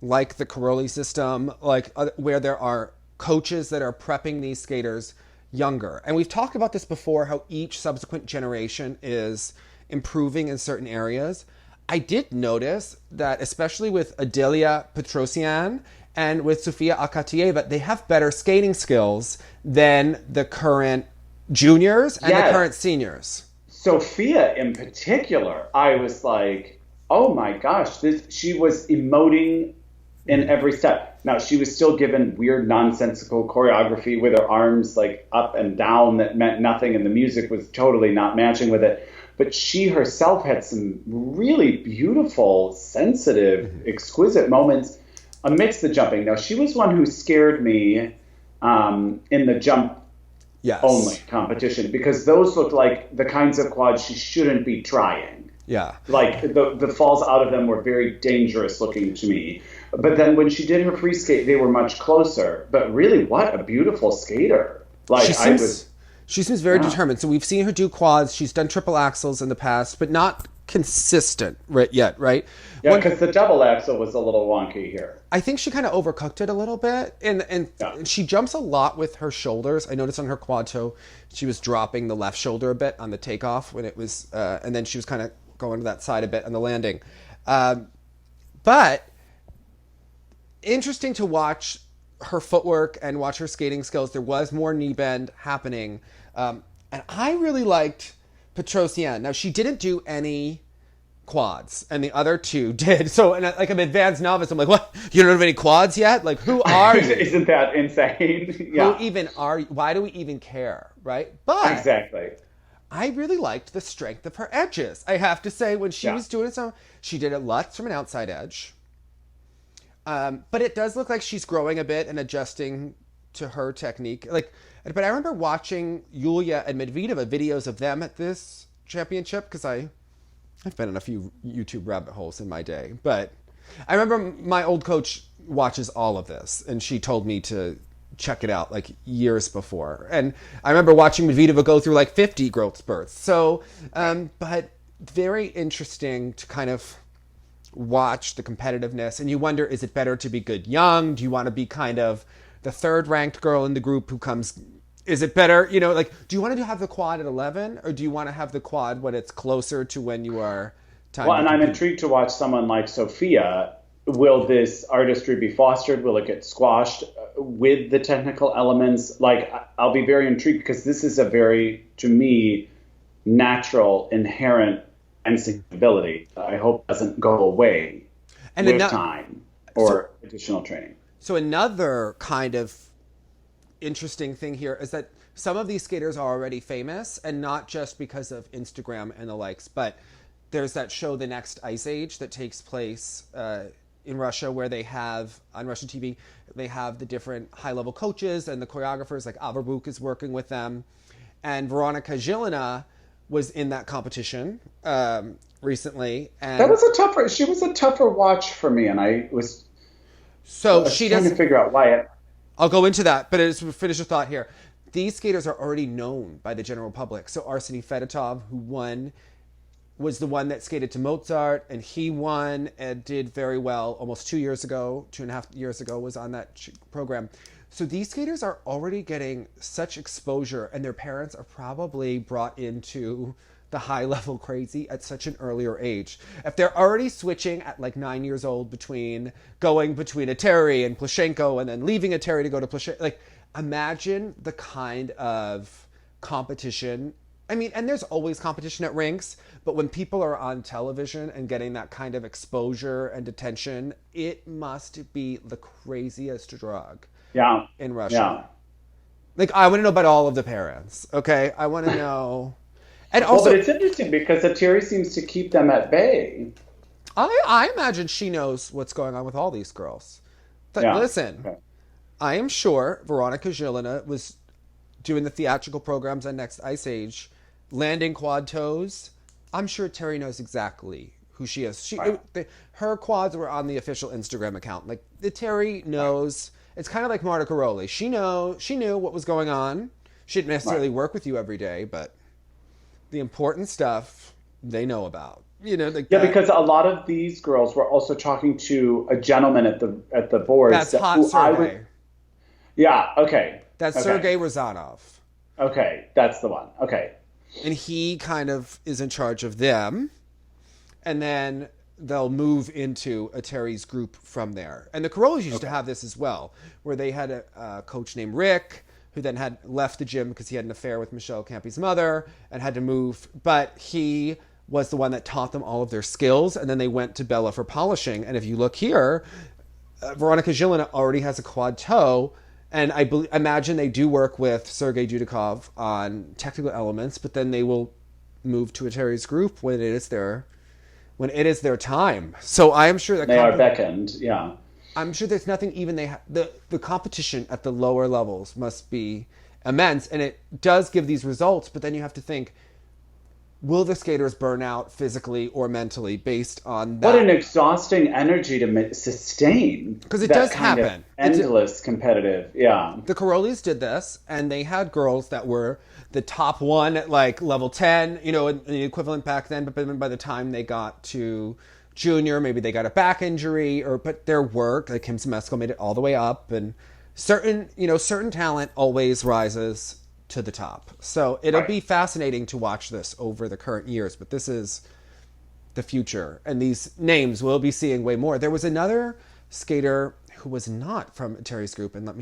like the Caroli system, like where there are coaches that are prepping these skaters younger. And we've talked about this before, how each subsequent generation is improving in certain areas. I did notice that, especially with Adelia Petrosyan and with Sofia Akatyeva, they have better skating skills than the current juniors and the current seniors. Sofia in particular, I was like, oh my gosh, she was emoting in every step. Now, she was still given weird, nonsensical choreography with her arms like up and down that meant nothing, and the music was totally not matching with it. But she herself had some really beautiful, sensitive, exquisite moments amidst the jumping. Now, she was one who scared me in the jump only competition, because those looked like the kinds of quads she shouldn't be trying. Yeah. Like the falls out of them were very dangerous looking to me. But then when she did her free skate, they were much closer. But really, what a beautiful skater. Like she seems very determined. So we've seen her do quads. She's done triple axels in the past, but not consistent yet, right? Yeah, because the double axel was a little wonky here. I think she kind of overcooked it a little bit. And she jumps a lot with her shoulders. I noticed on her quad toe, she was dropping the left shoulder a bit on the takeoff when it was, and then she was kind of going to that side a bit on the landing. But interesting to watch her footwork and watch her skating skills. There was more knee bend happening. And I really liked Petrosyan. Now, she didn't do any quads, and the other two did. So, and like an advanced novice, I'm like, what? You don't have any quads yet? Like, who are you? Isn't that insane? Yeah. Who even are you? Why do we even care, right? But exactly. I really liked the strength of her edges. I have to say, when she was doing it, she did it lots from an outside edge. But it does look like she's growing a bit and adjusting to her technique. But I remember watching Yulia and Medvedeva videos of them at this championship, because I've been in a few YouTube rabbit holes in my day. But I remember my old coach watches all of this, and she told me to check it out like years before. And I remember watching Medvedeva go through like 50 growth spurts. So, but very interesting to kind of watch the competitiveness, and you wonder, is it better to be good young? Do you want to be kind of the third ranked girl in the group who comes? Is it better, you know, like, do you want to have the quad at 11, or do you want to have the quad when it's closer to when you are time? Well, and I'm intrigued to watch someone like Sofia. Will this artistry be fostered? Will it get squashed with the technical elements? Like, I'll be very intrigued, because this is a very, to me, natural, inherent ability. I hope doesn't go away with time or additional training. So another kind of interesting thing here is that some of these skaters are already famous, and not just because of Instagram and the likes, but there's that show, The Next Ice Age, that takes place in Russia, where they have, on Russian TV, they have the different high-level coaches and the choreographers, like Averbuk is working with them. And Veronika Zhilina was in that competition recently, and she was a tougher watch for me, and I was trying to figure out why. I'll go into that, but to finish the thought here, these skaters are already known by the general public. So Arseny Fedotov, who won, was the one that skated to Mozart, and he won and did very well almost 2.5 years ago, was on that program. So these skaters are already getting such exposure, and their parents are probably brought into the high level crazy at such an earlier age. If they're already switching at like 9 years old going between a Terry and Plushenko and then leaving a Terry to go to Plushenko, like imagine the kind of competition. I mean, and there's always competition at rinks, but when people are on television and getting that kind of exposure and attention, it must be the craziest drug. Yeah. In Russia. Yeah. Like, I want to know about all of the parents, okay? I want to know. And also, but it's interesting because Atiri seems to keep them at bay. I imagine she knows what's going on with all these girls. But listen, okay. I am sure Veronika Zhilina was doing the theatrical programs on Next Ice Age, landing quad toes. I'm sure Terry knows exactly who she is. Her quads were on the official Instagram account. Like, the Terry knows. It's kind of like Marta Caroli. She knew what was going on. She didn't necessarily work with you every day, but the important stuff they know about. You know, because a lot of these girls were also talking to a gentleman at the board. That's Hot Sergey. Okay. That's Sergey Rozanov. Okay, that's the one. Okay. And he kind of is in charge of them. And then they'll move into a Terry's group from there. And the Carolis used to have this as well, where they had a coach named Rick, who then had left the gym because he had an affair with Michelle Campy's mother and had to move. But he was the one that taught them all of their skills. And then they went to Bella for polishing. And if you look here, Veronika Zhilina already has a quad toe. And I imagine they do work with Sergei Dudikov on technical elements, but then they will move to a Terry's group when it is their time. So I am sure that they are beckoned. Yeah, I'm sure there's nothing even the competition at the lower levels must be immense, and it does give these results. But then you have to think, will the skaters burn out physically or mentally based on that? What an exhausting energy to sustain. Because it does happen. Endless competitive, yeah. The Carolis did this, and they had girls that were the top one at like level 10, you know, the equivalent back then. But by the time they got to junior, maybe they got a back injury, but their work, like Kim Semesko, made it all the way up. And certain talent always rises to the top. So it'll be fascinating to watch this over the current years, but this is the future. And these names we'll be seeing way more. There was another skater who was not from Terry's group, and I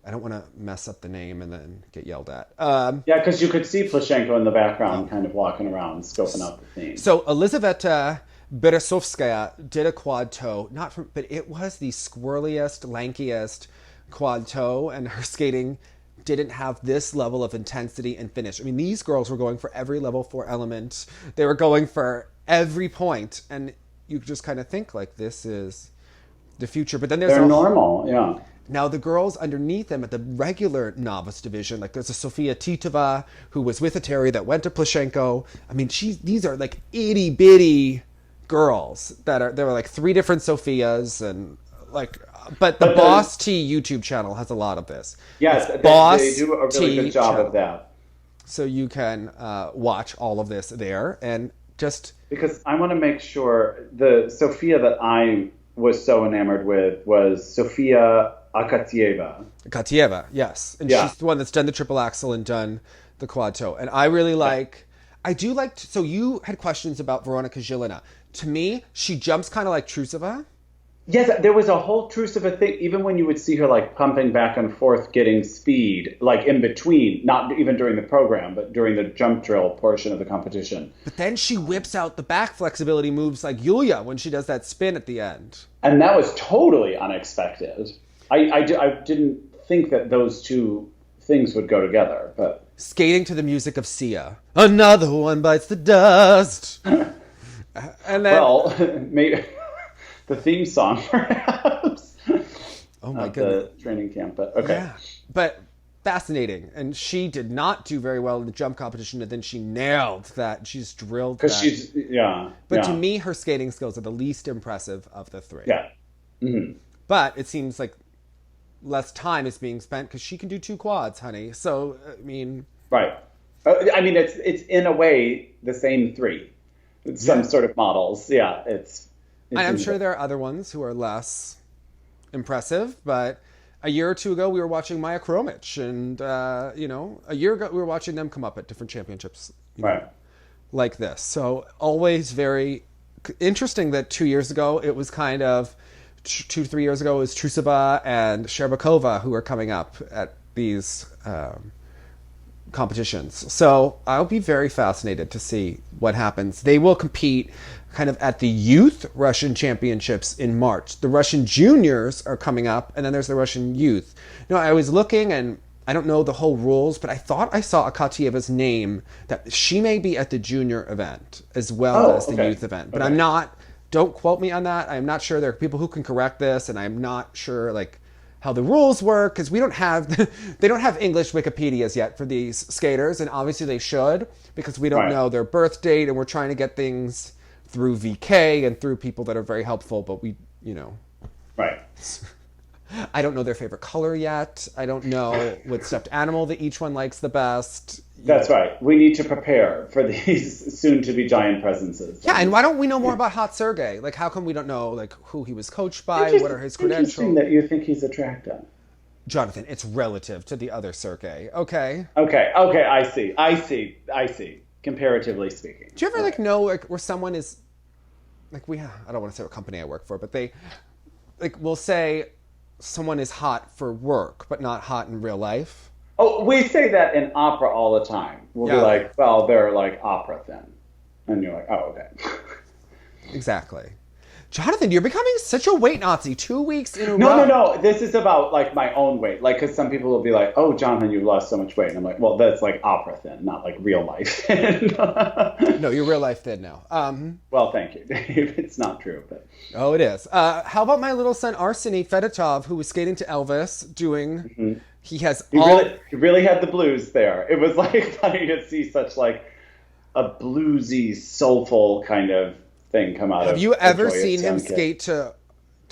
don't want to mess up the name and then get yelled at. Because you could see Plushenko in the background kind of walking around, scoping out the theme. So Elizaveta Beresovskaya did a quad toe, but it was the squirreliest, lankiest quad toe, and her skating didn't have this level of intensity and finish. I mean, these girls were going for every level 4 element. They were going for every point, and you just kind of think like this is the future. But then they're normal, yeah. Now the girls underneath them at the regular novice division, like there's a Sofia Titova who was with a Terry that went to Plushenko. I mean, these are like itty bitty girls there were like 3 different Sofias and like. But the Boss T YouTube channel has a lot of this. Yes, they do a really good job of that. So you can watch all of this there and just... Because I want to make sure the Sofia that I was so enamored with was Sofia Akatyeva. Akatyeva, yes. And she's the one that's done the triple axel and done the quad toe. And I really so you had questions about Veronika Zhilina. To me, she jumps kind of like Trusova. Yes, there was a whole Trusova thing, even when you would see her like pumping back and forth, getting speed, like in between, not even during the program, but during the jump drill portion of the competition. But then she whips out the back flexibility moves like Yulia when she does that spin at the end. And that was totally unexpected. I didn't think that those two things would go together, but... Skating to the music of Sia. Another one bites the dust. And then... maybe... The theme song, perhaps. Oh my goodness. The training camp, but okay. Yeah, but fascinating. And she did not do very well in the jump competition, and then she nailed that. She's drilled that. Because But to me, her skating skills are the least impressive of the 3. Yeah. Mm-hmm. But it seems like less time is being spent because she can do 2 quads, honey. So, I mean... Right. I mean, it's in a way the same 3. It's some sort of models. Yeah, I'm sure there are other ones who are less impressive, but a year or 2 ago we were watching Maya Kromich, and a year ago we were watching them come up at different championships. Right. like this. So always very interesting that 2 years ago it was kind of 2-3 years ago it was Trusova and Sherbakova who are coming up at these competitions. So I'll be very fascinated to see what happens. They will compete kind of at the youth Russian championships in March. The Russian juniors are coming up, and then there's the Russian youth. Now, I was looking, and I don't know the whole rules, but I thought I saw Akatyeva's name, that she may be at the junior event as well as the youth event. But I'm not, don't quote me on that. I'm not sure. There are people who can correct this, and I'm not sure, like, how the rules work, because we don't have, they don't have English Wikipedias yet for these skaters, and obviously they should, because we don't know their birth date, and we're trying to get things through VK and through people that are very helpful, but we, you know. Right. I don't know their favorite color yet. I don't know what stuffed animal that each one likes the best. That's right. We need to prepare for these soon-to-be giant presences. Yeah, and why don't we know more about Hot Sergey? Like, how come we don't know, like, who he was coached by? What are his credentials? Interesting that you think he's attractive. Jonathan, it's relative to the other Sergey. Okay. Okay. I see. Comparatively speaking. Do you ever, like, know, like, where someone is, like, I don't want to say what company I work for, but they, like, will say someone is hot for work, but not hot in real life? Oh, we say that in opera all the time. We'll be like, well, they're like opera thin. And you're like, oh, okay. Exactly. Jonathan, you're becoming such a weight Nazi 2 weeks in a row. No. This is about, like, my own weight. Like, because some people will be like, oh, Jonathan, you've lost so much weight. And I'm like, well, that's like opera thin, not like real life thin. No, you're real life thin now. Well, thank you, Dave. It's not true, but... Oh, it is. How about my little son, Arseny Fedotov, who was skating to Elvis, doing... Mm-hmm. He really had the blues there. It was, like, funny to see such, like, a bluesy, soulful kind of thing come out of... Have you ever seen him skate to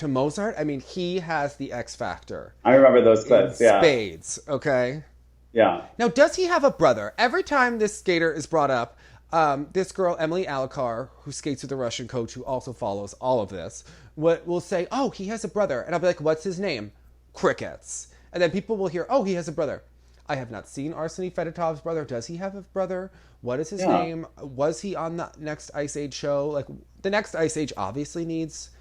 Mozart? I mean, he has the X factor. I remember those clips, spades, okay? Yeah. Now, does he have a brother? Every time this skater is brought up, this girl, Emily Alakar, who skates with the Russian coach, who also follows all of this, will say, oh, he has a brother. And I'll be like, what's his name? Crickets. And then people will hear, oh, he has a brother. I have not seen Arseny Fedotov's brother. Does he have a brother? What is his name? Was he on the next Ice Age show? Like, the next Ice Age obviously needs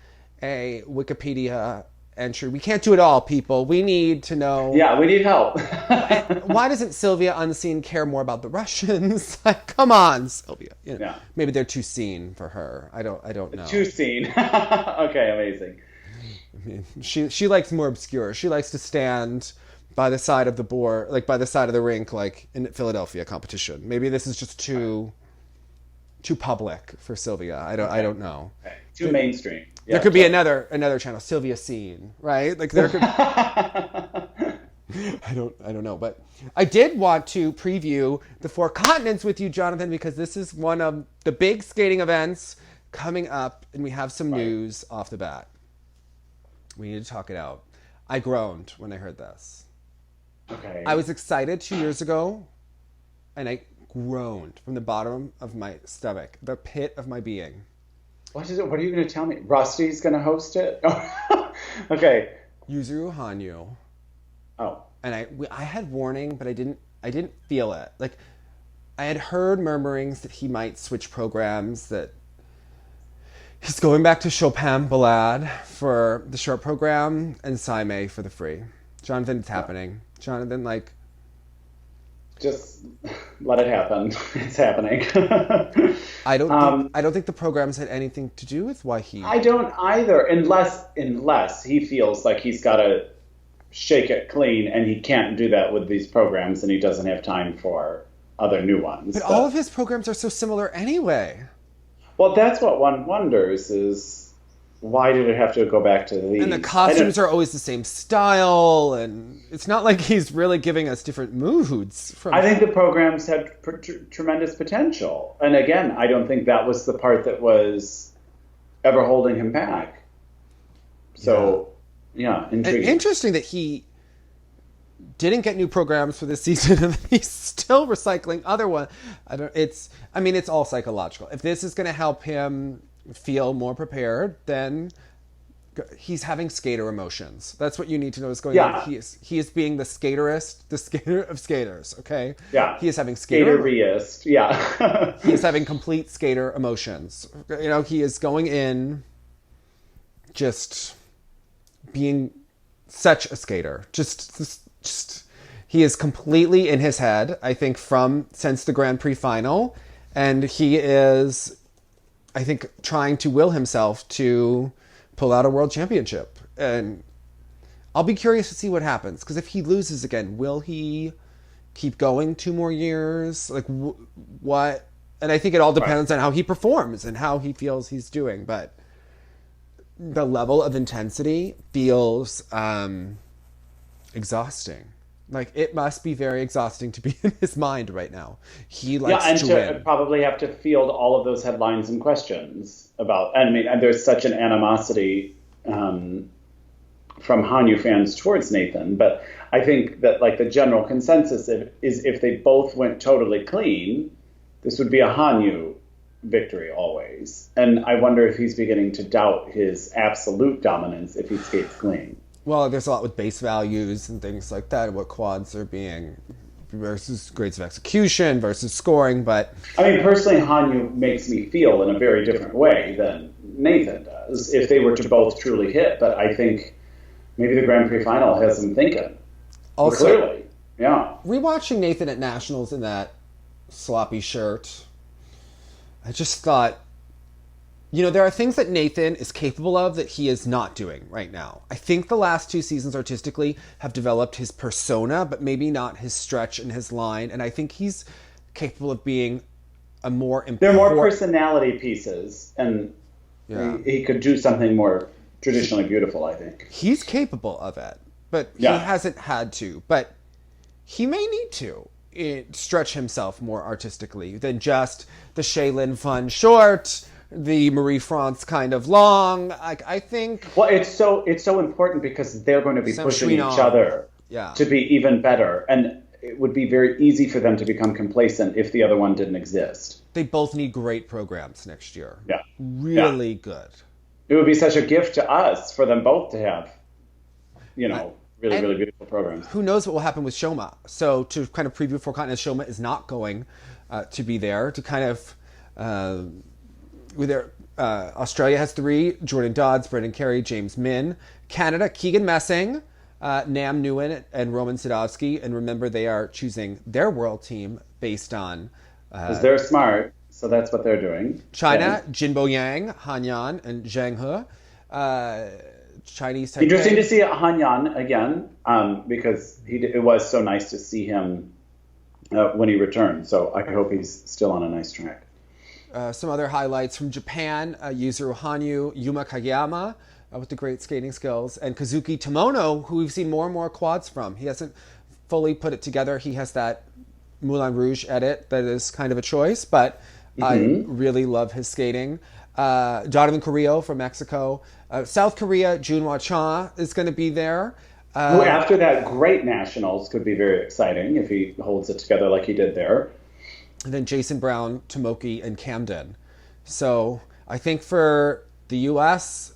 a Wikipedia entry. We can't do it all, people. We need to know. Yeah, we need help. Why doesn't Sylvia Unseen care more about the Russians? Like, come on, Sylvia. You know, maybe they're too seen for her. I don't know. Too seen. Okay, amazing. I mean, she likes more obscure. She likes to stand by the side of the board, like by the side of the rink, like in Philadelphia competition. Maybe this is just too public for Sylvia. I don't know. Okay. Too mainstream. There could be another channel, Sylvia Scene, right? Like there could. I don't know, but I did want to preview the Four Continents with you, Jonathan, because this is one of the big skating events coming up, and we have some news off the bat. We need to talk it out. I groaned when I heard this. Okay. I was excited 2 years ago, and I groaned from the bottom of my stomach, the pit of my being. What is it? What are you going to tell me? Rusty's going to host it? Okay. Yuzuru Hanyu. Oh. And I had warning, but I didn't feel it. Like, I had heard murmurings that he might switch programs, that he's going back to Chopin Ballade for the short program and Saime for the free. Jonathan, it's happening. Jonathan, like... Just let it happen. It's happening. I don't think the programs had anything to do with why he... I don't either, unless he feels like he's got to shake it clean, and he can't do that with these programs, and he doesn't have time for other new ones. But all of his programs are so similar anyway. Well, that's what one wonders is, why did it have to go back to these? And the costumes are always the same style, and it's not like he's really giving us different moods. I think the programs had tremendous potential. And again, I don't think that was the part that was ever holding him back. So, intriguing. And interesting that he didn't get new programs for this season, and he's still recycling other ones. It's all psychological. If this is going to help him feel more prepared, then he's having skater emotions. That's what you need to know is going on. He is being the skater of skaters, okay? Yeah. He is having skater-iest, yeah. He is having complete skater emotions. You know, he is going in just being such a skater. Just he is completely in his head, I think, since the Grand Prix final, and he is, I think, trying to will himself to pull out a world championship. And I'll be curious to see what happens, because if he loses again, will he keep going 2 more years? Like, what? And I think it all depends on how he performs and how he feels he's doing. But the level of intensity feels exhausting. Like, it must be very exhausting to be in his mind right now. He likes to win. And probably have to field all of those headlines and questions about. And there's such an animosity from Hanyu fans towards Nathan. But I think that, like, the general consensus is if they both went totally clean, this would be a Hanyu victory always. And I wonder if he's beginning to doubt his absolute dominance if he skates clean. Well, there's a lot with base values and things like that, what quads are being versus grades of execution versus scoring, but... personally, Hanyu makes me feel in a very different way than Nathan does, if they were to both truly hit, but I think maybe the Grand Prix final has them thinking. Also, clearly, yeah. Rewatching Nathan at Nationals in that sloppy shirt, I just thought, there are things that Nathan is capable of that he is not doing right now. I think the last 2 seasons artistically have developed his persona, but maybe not his stretch and his line. And I think he's capable of being a more important... They're more personality pieces, and he could do something more traditionally beautiful, I think. He's capable of it, but he hasn't had to. But he may need to stretch himself more artistically than just the Shaylin fun short... the Marie France kind of long. I think. Well, it's so important because they're going to be pushing each other to be even better, and it would be very easy for them to become complacent if the other one didn't exist. They both need great programs next year. Yeah, really good. It would be such a gift to us for them both to have, really beautiful programs. Who knows what will happen with Shoma? So to kind of preview for continents, Shoma is not going to be there to kind of. Australia has 3, Jordan Dodds, Brendan Carey, James Min. Canada, Keegan Messing, Nam Nguyen, and Roman Sadowski. And remember, they are choosing their world team based on... Because they're smart, so that's what they're doing. China, Jinbo Yang, Hanyan, and Zhang He. Chinese Taipei. Interesting to see Hanyan again, because it was so nice to see him when he returned. So I hope he's still on a nice track. Some other highlights from Japan, Yuzuru Hanyu, Yuma Kageyama with the great skating skills, and Kazuki Tomono, who we've seen more and more quads from. He hasn't fully put it together. He has that Moulin Rouge edit that is kind of a choice, but I really love his skating. Donovan Carrillo from Mexico. South Korea, Junhwa Cha is going to be there. Who after that great nationals could be very exciting if he holds it together like he did there. And then Jason Brown, Tomoki, and Camden. So I think for the U.S.,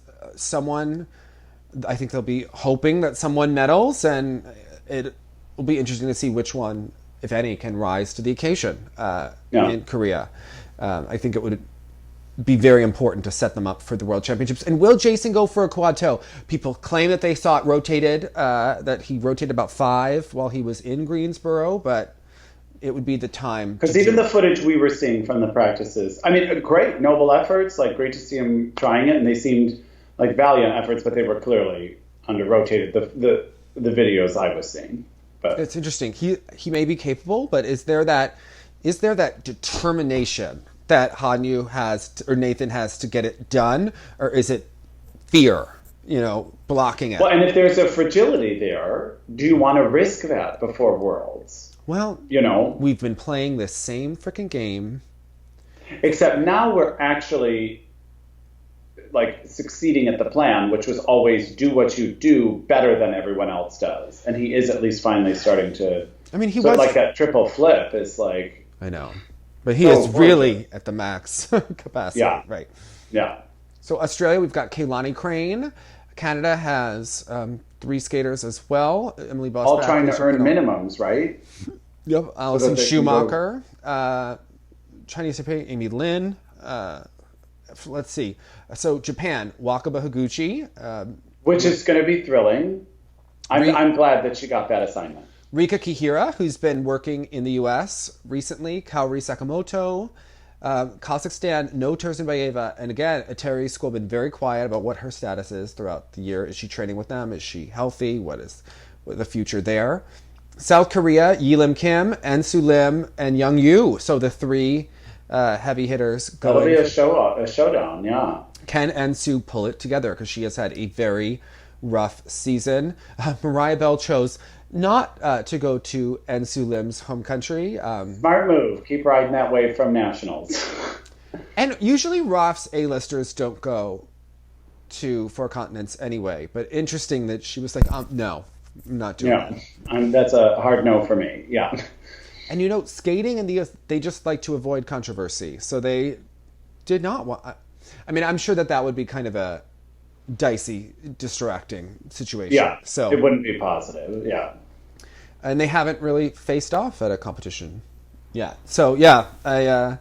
I think they'll be hoping that someone medals, and it will be interesting to see which one, if any, can rise to the occasion in Korea. I think it would be very important to set them up for the World Championships. And will Jason go for a quad toe? People claim that they saw it rotated, that he rotated about 5 while he was in Greensboro, but it would be the time. Because even the footage we were seeing from the practices, great, noble efforts, great to see him trying it, and they seemed like valiant efforts, but they were clearly under-rotated, the videos I was seeing. But it's interesting. He may be capable, but is there that determination that Hanyu has, or Nathan has, to get it done, or is it fear, blocking it? Well, and if there's a fragility there, do you want to risk that before Worlds? Well, we've been playing this same freaking game. Except now we're actually succeeding at the plan, which was always do what you do better than everyone else does. And he is at least finally starting to. He was that triple flip is like. I know, but he is really at the max capacity. Yeah. Right. Yeah. So Australia, we've got Keilani Crane, Canada has 3 skaters as well. Emily Bosbach. All trying to earn minimums, right? Yep. Alison Schumacher. Chinese Taipei, Amy Lin. Let's see. So Japan, Wakaba Higuchi. Which is going to be thrilling. I'm glad that she got that assignment. Rika Kihira, who's been working in the U.S. recently. Kaori Sakamoto. Kazakhstan, no Tursunbayeva. And again, Eteri School been very quiet about what her status is throughout the year. Is she training with them? Is she healthy? What is the future there? South Korea, Yilim Kim, Ensu Lim, and Young Yu. So the 3 heavy hitters going. That'll be a showdown, yeah. Can Ensu pull it together? Because she has had a very rough season. Mariah Bell chose not to go to Ensu Lim's home country. Smart move. Keep riding that wave from nationals. And usually ROF's A-listers don't go to 4 continents anyway. But interesting that she was like, no, I'm not doing it. Yeah, that's a hard no for me. Yeah. And you know, skating in the US, they just like to avoid controversy. So they did not want... I mean, I'm sure that would be kind of a dicey, distracting situation. Yeah, so it wouldn't be positive, yeah. And they haven't really faced off at a competition yet. So, yeah,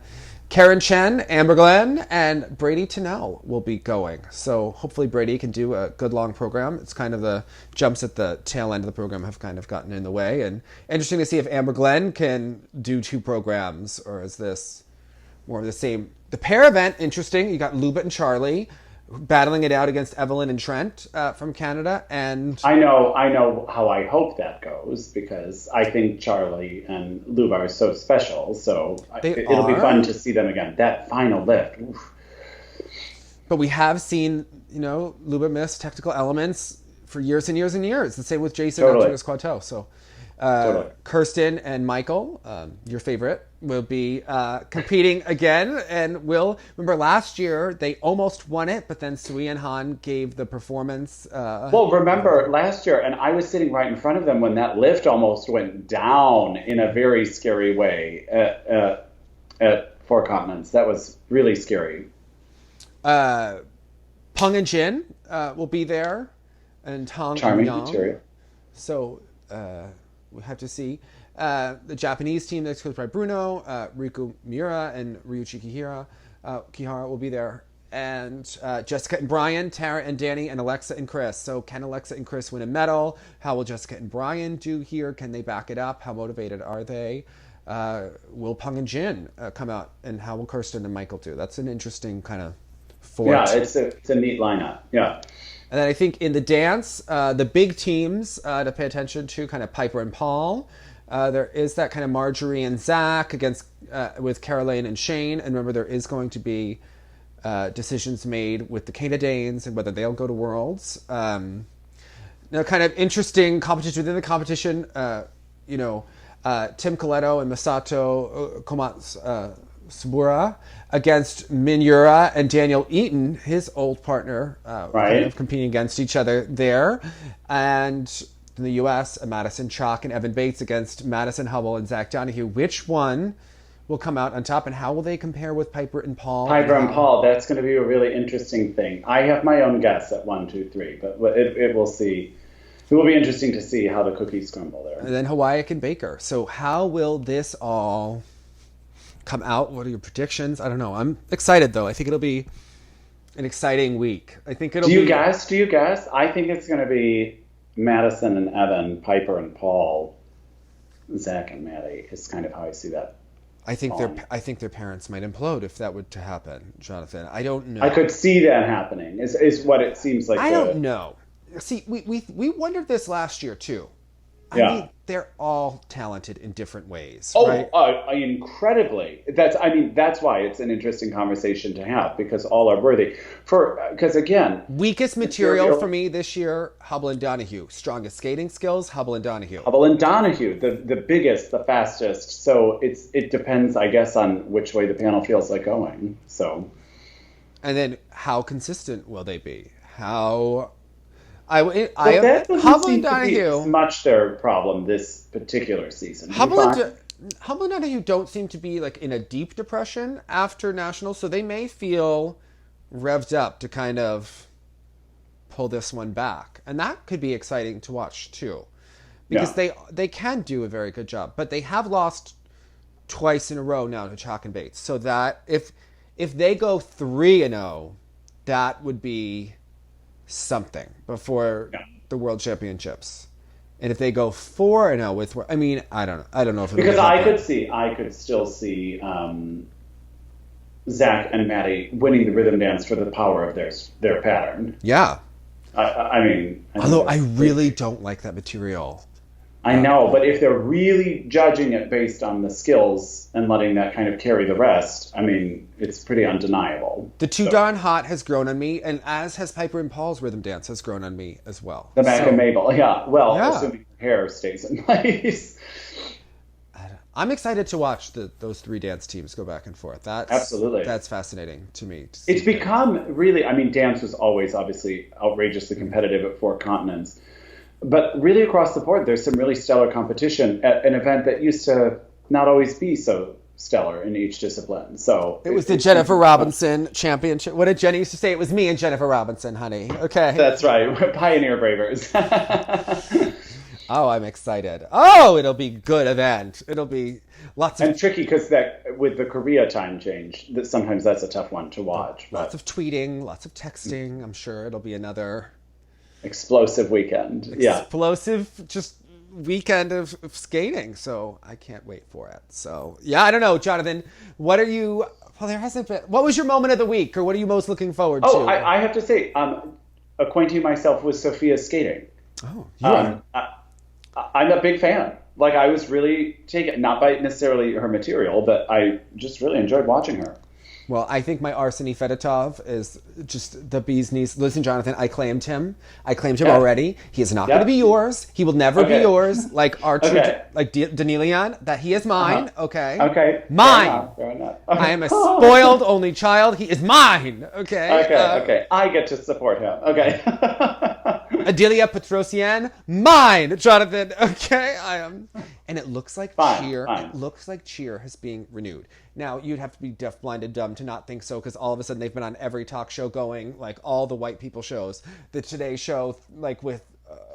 Karen Chen, Amber Glenn, and Brady Tennell will be going. So hopefully Brady can do a good long program. It's kind of the jumps at the tail end of the program have kind of gotten in the way. And interesting to see if Amber Glenn can do 2 programs, or is this more of the same? The pair event, interesting. You got Luba and Charlie battling it out against Evelyn and Trent from Canada. And I know how I hope that goes, because I think Charlie and Luba are so special. So it'll be fun to see them again. That final lift. Oof. But we have seen, Luba miss technical elements for years and years and years. The same with Jason Totally. and Quateau. So Totally. Kirsten and Michael, your favorite, will be competing again. And remember last year, they almost won it, but then Sui and Han gave the performance. Well, remember last year, and I was sitting right in front of them when that lift almost went down in a very scary way at 4 continents. That was really scary. Peng and Jin will be there, and Tang Charming and Yang. material. So we have to see. The Japanese team that's coached by Bruno, Riku Miura, and Ryuichi Kihara will be there. And Jessica and Brian, Tara and Danny, and Alexa and Chris. So can Alexa and Chris win a medal? How will Jessica and Brian do here? Can they back it up? How motivated are they? Will Peng and Jin come out? And how will Kirsten and Michael do? That's an interesting kind of fort. Yeah, it's a neat lineup. Yeah. And then I think in the dance, the big teams to pay attention to, kind of Piper and Paul. There is that kind of Marjorie and Zach with Caroline and Shane. And remember, there is going to be decisions made with the Canadians and whether they'll go to Worlds. Now, kind of interesting competition within the competition. Tim Coletto and Masato Komatsubura against Minyura and Daniel Eaton, his old partner, kind of competing against each other there. And in the U.S., Madison Chalk and Evan Bates against Madison Hubble and Zach Donahue. Which one will come out on top, and how will they compare with Piper and Paul? Piper and Paul, that's going to be a really interesting thing. I have my own guess at 1, 2, 3, but it will see. It will be interesting to see how the cookies crumble there. And then Hawaii and Baker. So how will this all come out? What are your predictions? I don't know. I'm excited, though. I think it'll be an exciting week. I think it'll Do you guess? I think it's going to be Madison and Evan, Piper and Paul, Zach and Maddie is kind of how I see that. I think their parents might implode if that were to happen, Jonathan. I don't know. I could see that happening. Is what it seems like. I don't know. See, we wondered this last year too. I mean, they're all talented in different ways. Oh, right? Incredibly. That's why it's an interesting conversation to have, because all are worthy. Because again, weakest material for me this year, Hubble and Donahue. Strongest skating skills, Hubble and Donahue. Hubble and Donahue, the biggest, the fastest. So it depends, I guess, on which way the panel feels like going. So, and then how consistent will they be? How Hubble and Donahue much their problem this particular season. Hubble and Donahue don't seem to be like in a deep depression after nationals, so they may feel revved up to kind of pull this one back. And that could be exciting to watch too. Because they can do a very good job. But they have lost twice in a row now to Chalk and Bates. So that if they go 3-0, that would be something before the World Championships. And if they go 4-0 with, I mean, I don't know if it'll because I could still see Zach and Maddie winning the rhythm dance for the power of their pattern. Yeah. I mean, although I really don't like that material. I know, but if they're really judging it based on the skills and letting that kind of carry the rest, I mean, it's pretty undeniable. The Too Darn Hot has grown on me, and as has Piper and Paul's rhythm dance has grown on me as well. The Mac and Mabel, yeah. Well, assuming hair stays in place. I'm excited to watch those 3 dance teams go back and forth. Absolutely. That's fascinating to me. It's become really, I mean, dance was always obviously outrageously competitive at 4 continents. But really across the board, there's some really stellar competition at an event that used to not always be so stellar in each discipline. So it was the Jennifer Robinson Championship. What did Jenny used to say? It was me and Jennifer Robinson, honey. Okay. That's right. We're pioneer bravers. Oh, I'm excited. Oh, it'll be a good event. It'll be lots of... And tricky because that with the Korea time change, sometimes that's a tough one to watch. Lots of tweeting, lots of texting. I'm sure it'll be another... explosive weekend. Explosive just weekend of skating. So I can't wait for it. So yeah, I don't know, Jonathan, what are you, well, there hasn't been, what was your moment of the week, or what are you most looking forward to? I have to say, acquainting myself with Sofia's skating. I'm a big fan. Like, I was really taken, not by necessarily her material, but I just really enjoyed watching her. Well, I think my Arseny Fedotov is just the bee's knees. Listen, Jonathan, I claimed him already. He is not going to be yours. He will never be yours. Like Archer, like Danilian, that he is mine. Okay. Okay. Mine. Fair enough. I am a spoiled only child. He is mine. Okay. Okay. I get to support him. Okay. Adelia Petrosyan, mine, Jonathan. Okay, I am. And it looks like Cheer. It looks like Cheer is being renewed. Now, you'd have to be deaf, blind, and dumb to not think so, because all of a sudden they've been on every talk show going, like all the white people shows. The Today Show, like with...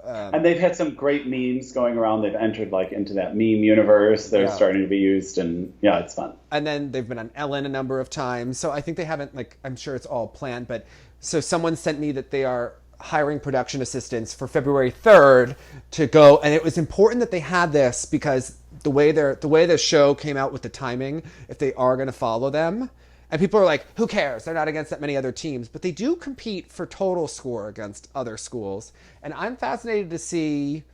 and they've had some great memes going around. They've entered like into that meme universe. They're starting to be used, and yeah, it's fun. And then they've been on Ellen a number of times. So I think they haven't, like, I'm sure it's all planned, but so someone sent me that they are hiring production assistants for February 3rd to go, and it was important that they had this because the way the show came out with the timing, if they are going to follow them, and people are like, who cares? They're not against that many other teams, but they do compete for total score against other schools, and I'm fascinated to see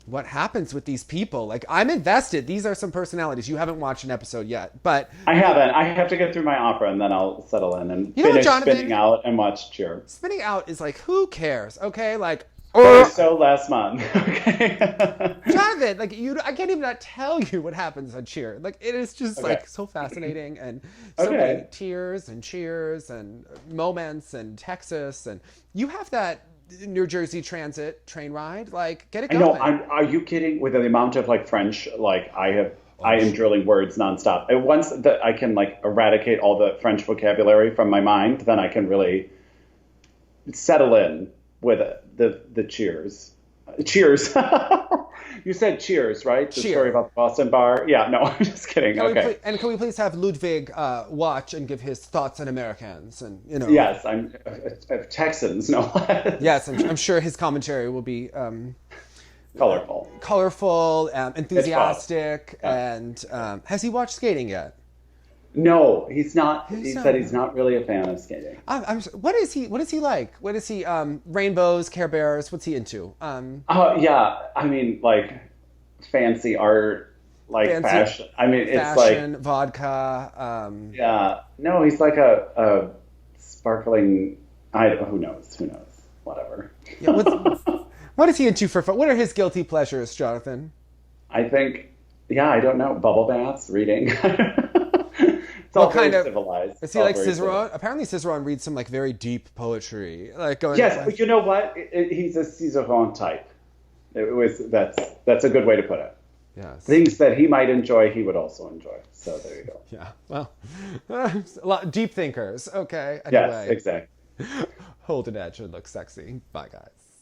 what happens with these people. Like, I'm invested. These are some personalities. You haven't watched an episode yet, but... I haven't. I have to get through my opera, and then I'll settle in and finish spinning out and watch Cheer. Spinning out is like, who cares? Okay, like... So last month. Okay. Jonathan, like, I can't even not tell you what happens on Cheer. Like, it is just, like, so fascinating, and so many tears and cheers and moments and Texas, and you have that New Jersey Transit train ride, like, get it going. I know. Are you kidding? With the amount of like French, like I am drilling words nonstop. And once that I can like eradicate all the French vocabulary from my mind, then I can really settle in with the cheers. Cheers. You said Cheers, right? The story about the Boston bar. Yeah, no, I'm just kidding. Can we please have Ludwig watch and give his thoughts on Americans? And yes, I'm Texans, no less. Yes, I'm sure his commentary will be colorful, enthusiastic, and has he watched skating yet? No, he's not. He said he's not really a fan of skating. What is he like? What is he? Rainbows, Care Bears. What's he into? Yeah, I mean, like fancy art, like fashion. I mean, it's fashion, like vodka. Yeah, no, he's like a sparkling. Who knows? Whatever. Yeah, what is he into for fun? What are his guilty pleasures, Jonathan? I think, I don't know. Bubble baths, reading. It's all very civilized. Is he like Cicerone? Apparently Cicerone reads some like very deep poetry. Like but you know what? He's a Cicerone type. That's a good way to put it. Yes. Things that he might enjoy, he would also enjoy. So there you go. Yeah. Well, a lot deep thinkers. Okay. Anyway. Yes, exactly. hold an edge and look sexy. Bye, guys.